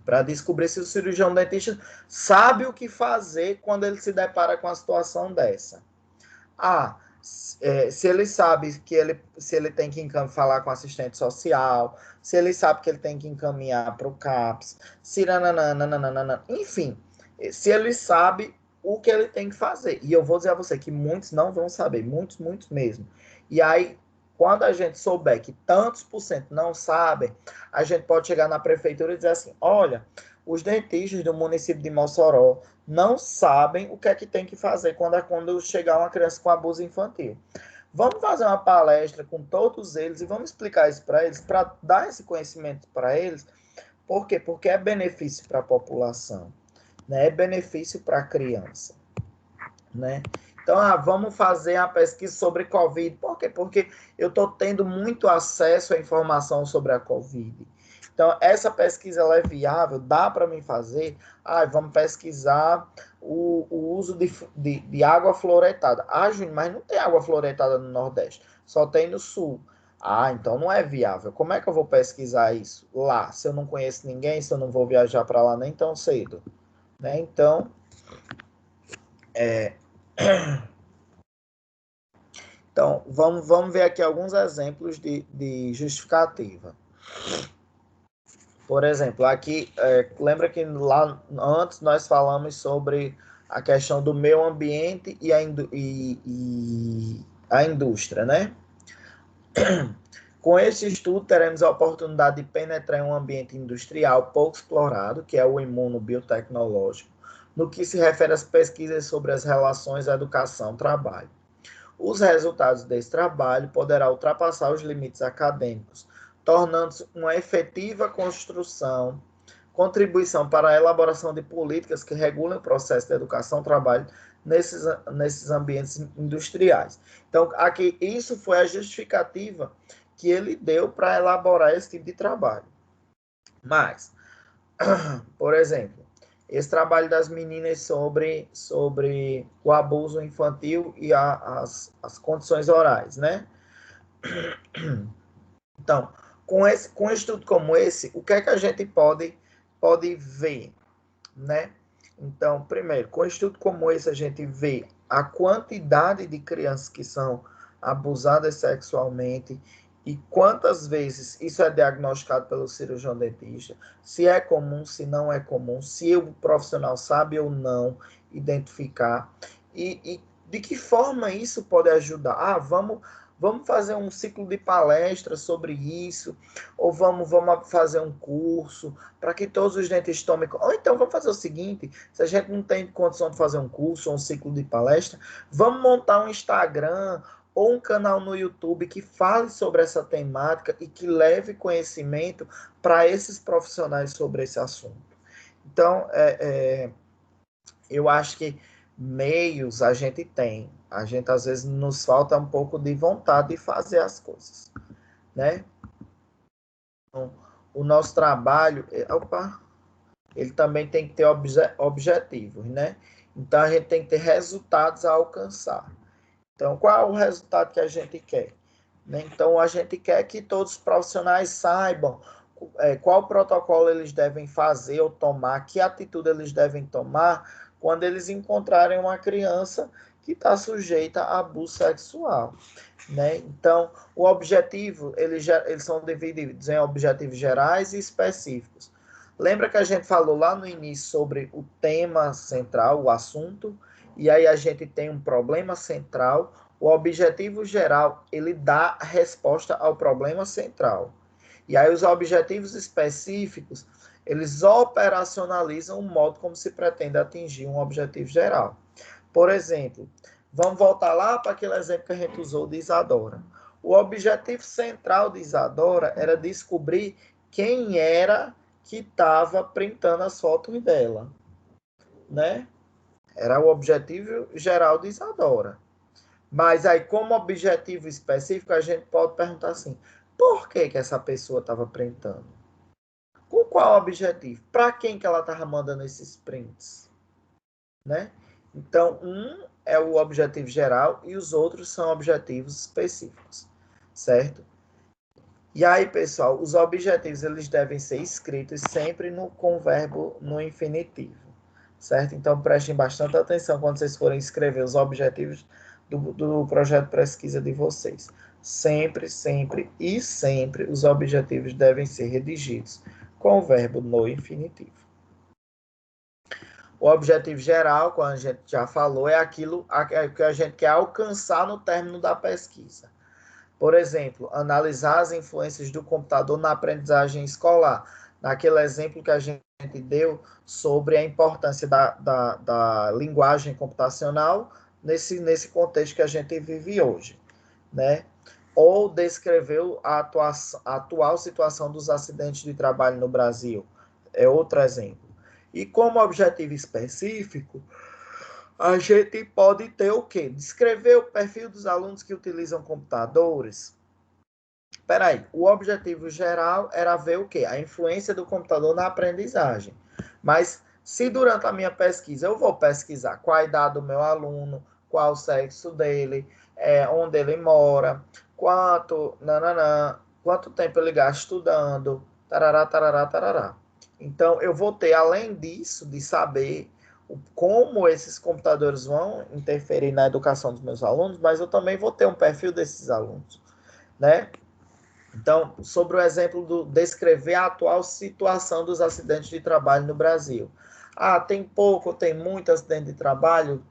para descobrir se o cirurgião dentista sabe o que fazer quando ele se depara com a situação dessa. Se ele sabe que se ele tem que falar com o assistente social, se ele sabe que ele tem que encaminhar para o CAPS, enfim, se ele sabe o que ele tem que fazer. E eu vou dizer a você que muitos não vão saber, muitos mesmo. E aí, quando a gente souber que tantos por cento não sabem, a gente pode chegar na prefeitura e dizer assim, olha, os dentistas do município de Mossoró não sabem o que é que tem que fazer quando chegar uma criança com abuso infantil. Vamos fazer uma palestra com todos eles e vamos explicar isso para eles, para dar esse conhecimento para eles. Por quê? Porque é benefício para a população, né? É benefício para a criança, né? Então, vamos fazer a pesquisa sobre Covid. Por quê? Porque eu estou tendo muito acesso à informação sobre a Covid. Então, essa pesquisa ela é viável, dá para mim fazer. Vamos pesquisar o uso de água fluoretada. Júnior, mas não tem água fluoretada no Nordeste, só tem no Sul. Então não é viável. Como é que eu vou pesquisar isso lá, se eu não conheço ninguém, se eu não vou viajar para lá nem tão cedo? Né? Então, Então, vamos ver aqui alguns exemplos de justificativa. Por exemplo, aqui, lembra que lá antes nós falamos sobre a questão do meio ambiente e a indústria, né? Com esse estudo, teremos a oportunidade de penetrar em um ambiente industrial pouco explorado, que é o imunobiotecnológico, no que se refere às pesquisas sobre as relações educação-trabalho. Os resultados desse trabalho poderão ultrapassar os limites acadêmicos, tornando-se uma efetiva contribuição para a elaboração de políticas que regulem o processo de educação-trabalho nesses ambientes industriais. Então, aqui, isso foi a justificativa que ele deu para elaborar esse tipo de trabalho. Mas, por exemplo, esse trabalho das meninas sobre o abuso infantil e as condições orais, né? Então, com um estudo como esse, o que é que a gente pode ver, né? Então, primeiro, com um estudo como esse, a gente vê a quantidade de crianças que são abusadas sexualmente e quantas vezes isso é diagnosticado pelo cirurgião dentista, se é comum, se não é comum, se o profissional sabe ou não identificar e de que forma isso pode ajudar. Vamos fazer um ciclo de palestras sobre isso, ou vamos fazer um curso para que todos os dentistas tomem. Ou então vamos fazer o seguinte: se a gente não tem condição de fazer um curso ou um ciclo de palestra, vamos montar um Instagram ou um canal no YouTube que fale sobre essa temática e que leve conhecimento para esses profissionais sobre esse assunto. Então, eu acho que meios a gente tem. A gente, às vezes, nos falta um pouco de vontade de fazer as coisas, né? Então, o nosso trabalho, ele também tem que ter objetivos, né? Então, a gente tem que ter resultados a alcançar. Então, qual é o resultado que a gente quer? Né? Então, a gente quer que todos os profissionais saibam qual protocolo eles devem fazer ou tomar, que atitude eles devem tomar quando eles encontrarem uma criança que está sujeita a abuso sexual. Né? Então, o objetivo, eles são divididos em objetivos gerais e específicos. Lembra que a gente falou lá no início sobre o tema central, o assunto, e aí a gente tem um problema central. O objetivo geral, ele dá resposta ao problema central. E aí os objetivos específicos, eles operacionalizam o modo como se pretende atingir um objetivo geral. Por exemplo, vamos voltar lá para aquele exemplo que a gente usou de Isadora. O objetivo central de Isadora era descobrir quem era que estava printando as fotos dela, né? Era o objetivo geral de Isadora. Mas aí, como objetivo específico, a gente pode perguntar assim, por que que essa pessoa estava printando? Com qual objetivo? Para quem que ela estava mandando esses prints? Né? Então, um é o objetivo geral e os outros são objetivos específicos, certo? E aí, pessoal, os objetivos eles devem ser escritos sempre com o verbo no infinitivo, certo? Então, prestem bastante atenção quando vocês forem escrever os objetivos do projeto de pesquisa de vocês. Sempre, sempre e sempre os objetivos devem ser redigidos com o verbo no infinitivo. O objetivo geral, como a gente já falou, é aquilo que a gente quer alcançar no término da pesquisa. Por exemplo, analisar as influências do computador na aprendizagem escolar. Naquele exemplo que a gente deu sobre a importância da linguagem computacional nesse contexto que a gente vive hoje, né? Ou descreveu a atual situação dos acidentes de trabalho no Brasil. É outro exemplo. E como objetivo específico, a gente pode ter o quê? Descrever o perfil dos alunos que utilizam computadores. Espera aí, o objetivo geral era ver o quê? A influência do computador na aprendizagem. Mas se durante a minha pesquisa eu vou pesquisar qual a idade do meu aluno, qual o sexo dele, onde ele mora, quanto tempo ele gasta estudando, tarará, tarará, tarará. Então, eu vou ter, além disso, de saber como esses computadores vão interferir na educação dos meus alunos, mas eu também vou ter um perfil desses alunos, né? Então, sobre o exemplo do descrever a atual situação dos acidentes de trabalho no Brasil. Ah, tem pouco ou tem muito acidente de trabalho?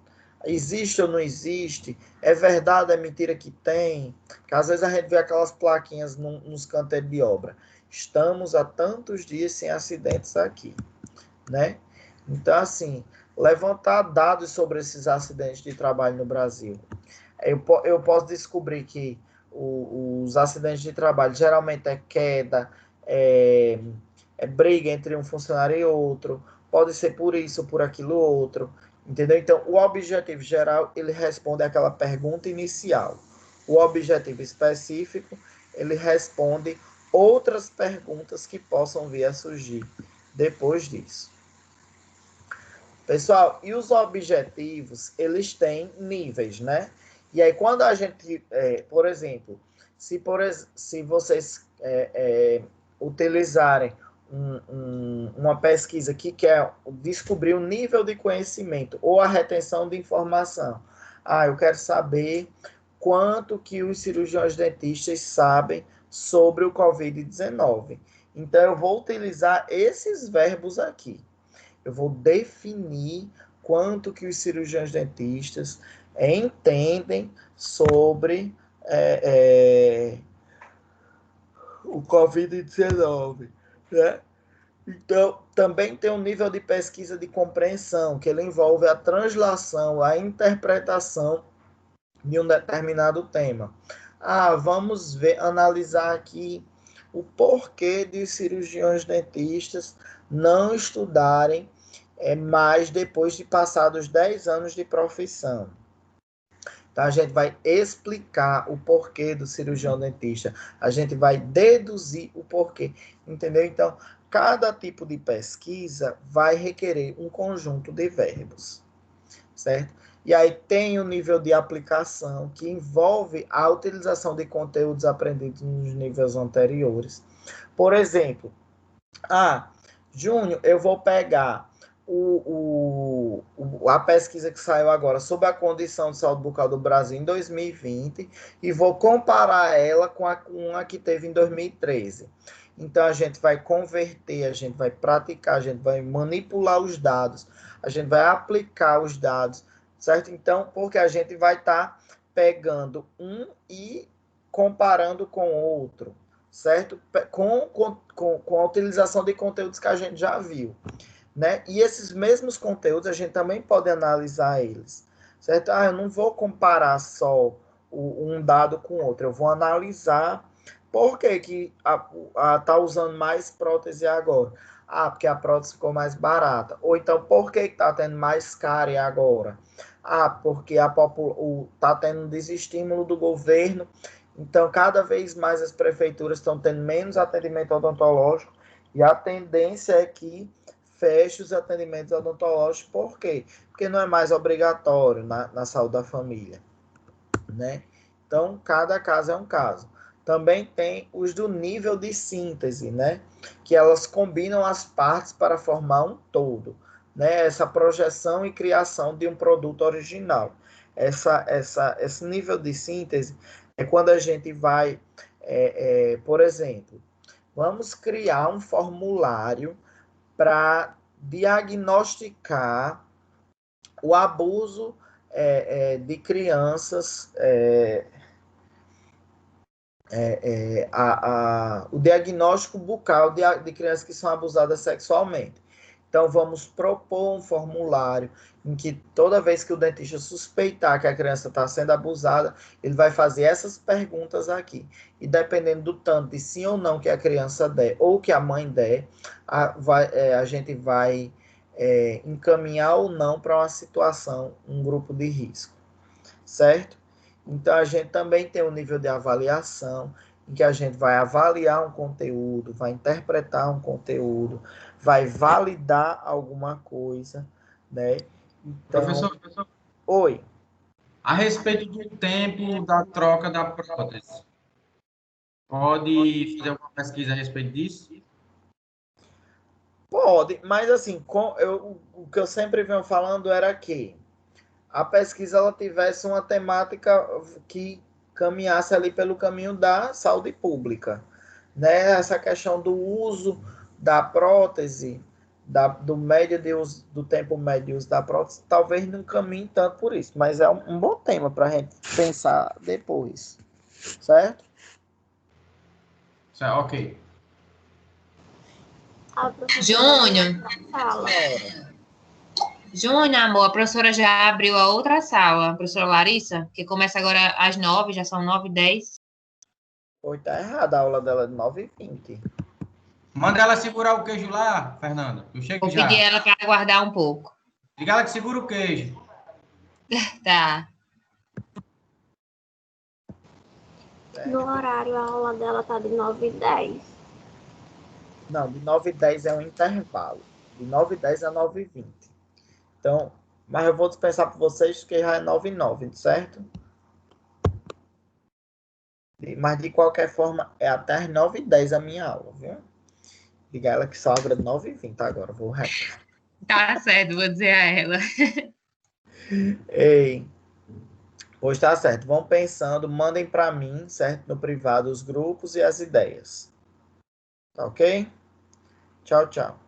Existe ou não existe? É verdade, é mentira que tem? Porque às vezes a gente vê aquelas plaquinhas nos canteiros de obra. Estamos há tantos dias sem acidentes aqui, né? Então, assim, levantar dados sobre esses acidentes de trabalho no Brasil. Eu posso descobrir que os acidentes de trabalho geralmente é queda, briga entre um funcionário e outro, pode ser por isso, por aquilo outro, entendeu? Então, o objetivo geral, ele responde àquela pergunta inicial. O objetivo específico, ele responde outras perguntas que possam vir a surgir depois disso. Pessoal, e os objetivos, eles têm níveis, né? E aí, quando a gente, por exemplo, se vocês utilizarem uma pesquisa que quer descobrir o nível de conhecimento ou a retenção de informação, eu quero saber quanto que os cirurgiões dentistas sabem sobre o Covid-19. Então, eu vou utilizar esses verbos aqui. Eu vou definir quanto que os cirurgiões dentistas entendem sobre o Covid-19, né? Então, também tem um nível de pesquisa de compreensão, que ele envolve a translação, a interpretação de um determinado tema. Vamos analisar aqui o porquê de cirurgiões dentistas não estudarem mais depois de passados 10 anos de profissão. Então, a gente vai explicar o porquê do cirurgião dentista. A gente vai deduzir o porquê. Entendeu? Então, cada tipo de pesquisa vai requerer um conjunto de verbos. Certo? E aí tem o nível de aplicação, que envolve a utilização de conteúdos aprendidos nos níveis anteriores. Por exemplo, Júnior, eu vou pegar a pesquisa que saiu agora sobre a condição de saúde bucal do Brasil em 2020 e vou comparar ela com uma que teve em 2013. Então, a gente vai converter, a gente vai praticar, a gente vai manipular os dados, a gente vai aplicar os dados, certo? Então, porque a gente vai estar pegando um e comparando com outro, certo? Com a utilização de conteúdos que a gente já viu, né? E esses mesmos conteúdos a gente também pode analisar eles, certo? Eu não vou comparar só um dado com outro, eu vou analisar por que tá usando mais prótese agora. Porque a prótese ficou mais barata. Ou então, por que tá tendo mais cárie agora? porque tá tendo um desestímulo do governo, então cada vez mais as prefeituras estão tendo menos atendimento odontológico e a tendência é que feche os atendimentos odontológicos. Por quê? Porque não é mais obrigatório na saúde da família, né? Então, cada caso é um caso. Também tem os do nível de síntese, né? Que elas combinam as partes para formar um todo, né? Essa projeção e criação de um produto original. Esse nível de síntese é quando a gente vai, por exemplo, vamos criar um formulário para diagnosticar o abuso de crianças, o diagnóstico bucal de crianças que são abusadas sexualmente. Então, vamos propor um formulário em que toda vez que o dentista suspeitar que a criança está sendo abusada, ele vai fazer essas perguntas aqui. E dependendo do tanto de sim ou não que a criança der, ou que a mãe der, a gente vai encaminhar ou não para uma situação, um grupo de risco, certo? Então, a gente também tem um nível de avaliação, em que a gente vai avaliar um conteúdo, vai interpretar um conteúdo, vai validar alguma coisa, né? Então, Professor, oi. a respeito do tempo da troca da prótese, pode fazer alguma pesquisa a respeito disso? Pode, mas assim, o que eu sempre venho falando era que a pesquisa ela tivesse uma temática que caminhasse ali pelo caminho da saúde pública, né? Essa questão do uso da prótese, do médio de uso, do tempo médio de uso da prótese, talvez não caminhe tanto por isso, mas é um bom tema para a gente pensar depois, certo? Ok. Júnior, Júnior, amor, a professora já abriu a outra sala, a professora Larissa, que começa agora às 9, já são 9h10. Oi, tá errado, a aula dela é de 9h20. Manda ela segurar o queijo lá, Fernanda. Eu chego Vou já. pedir ela para aguardar um pouco. Diga ela que segura o queijo. Tá. No horário, a aula dela tá de 9h10. Não, de 9h10 é um intervalo. De 9h10 a 9h20. Então, mas eu vou dispensar para vocês que já é 9h09, certo? Mas de qualquer forma, é até as 9h10 a minha aula, viu? Diga ela que só abre 9h20 agora, vou reto. Tá certo, vou dizer a ela. Ei, pois tá certo. Vão pensando, mandem para mim, certo? No privado, os grupos e as ideias. Tá ok? Tchau, tchau.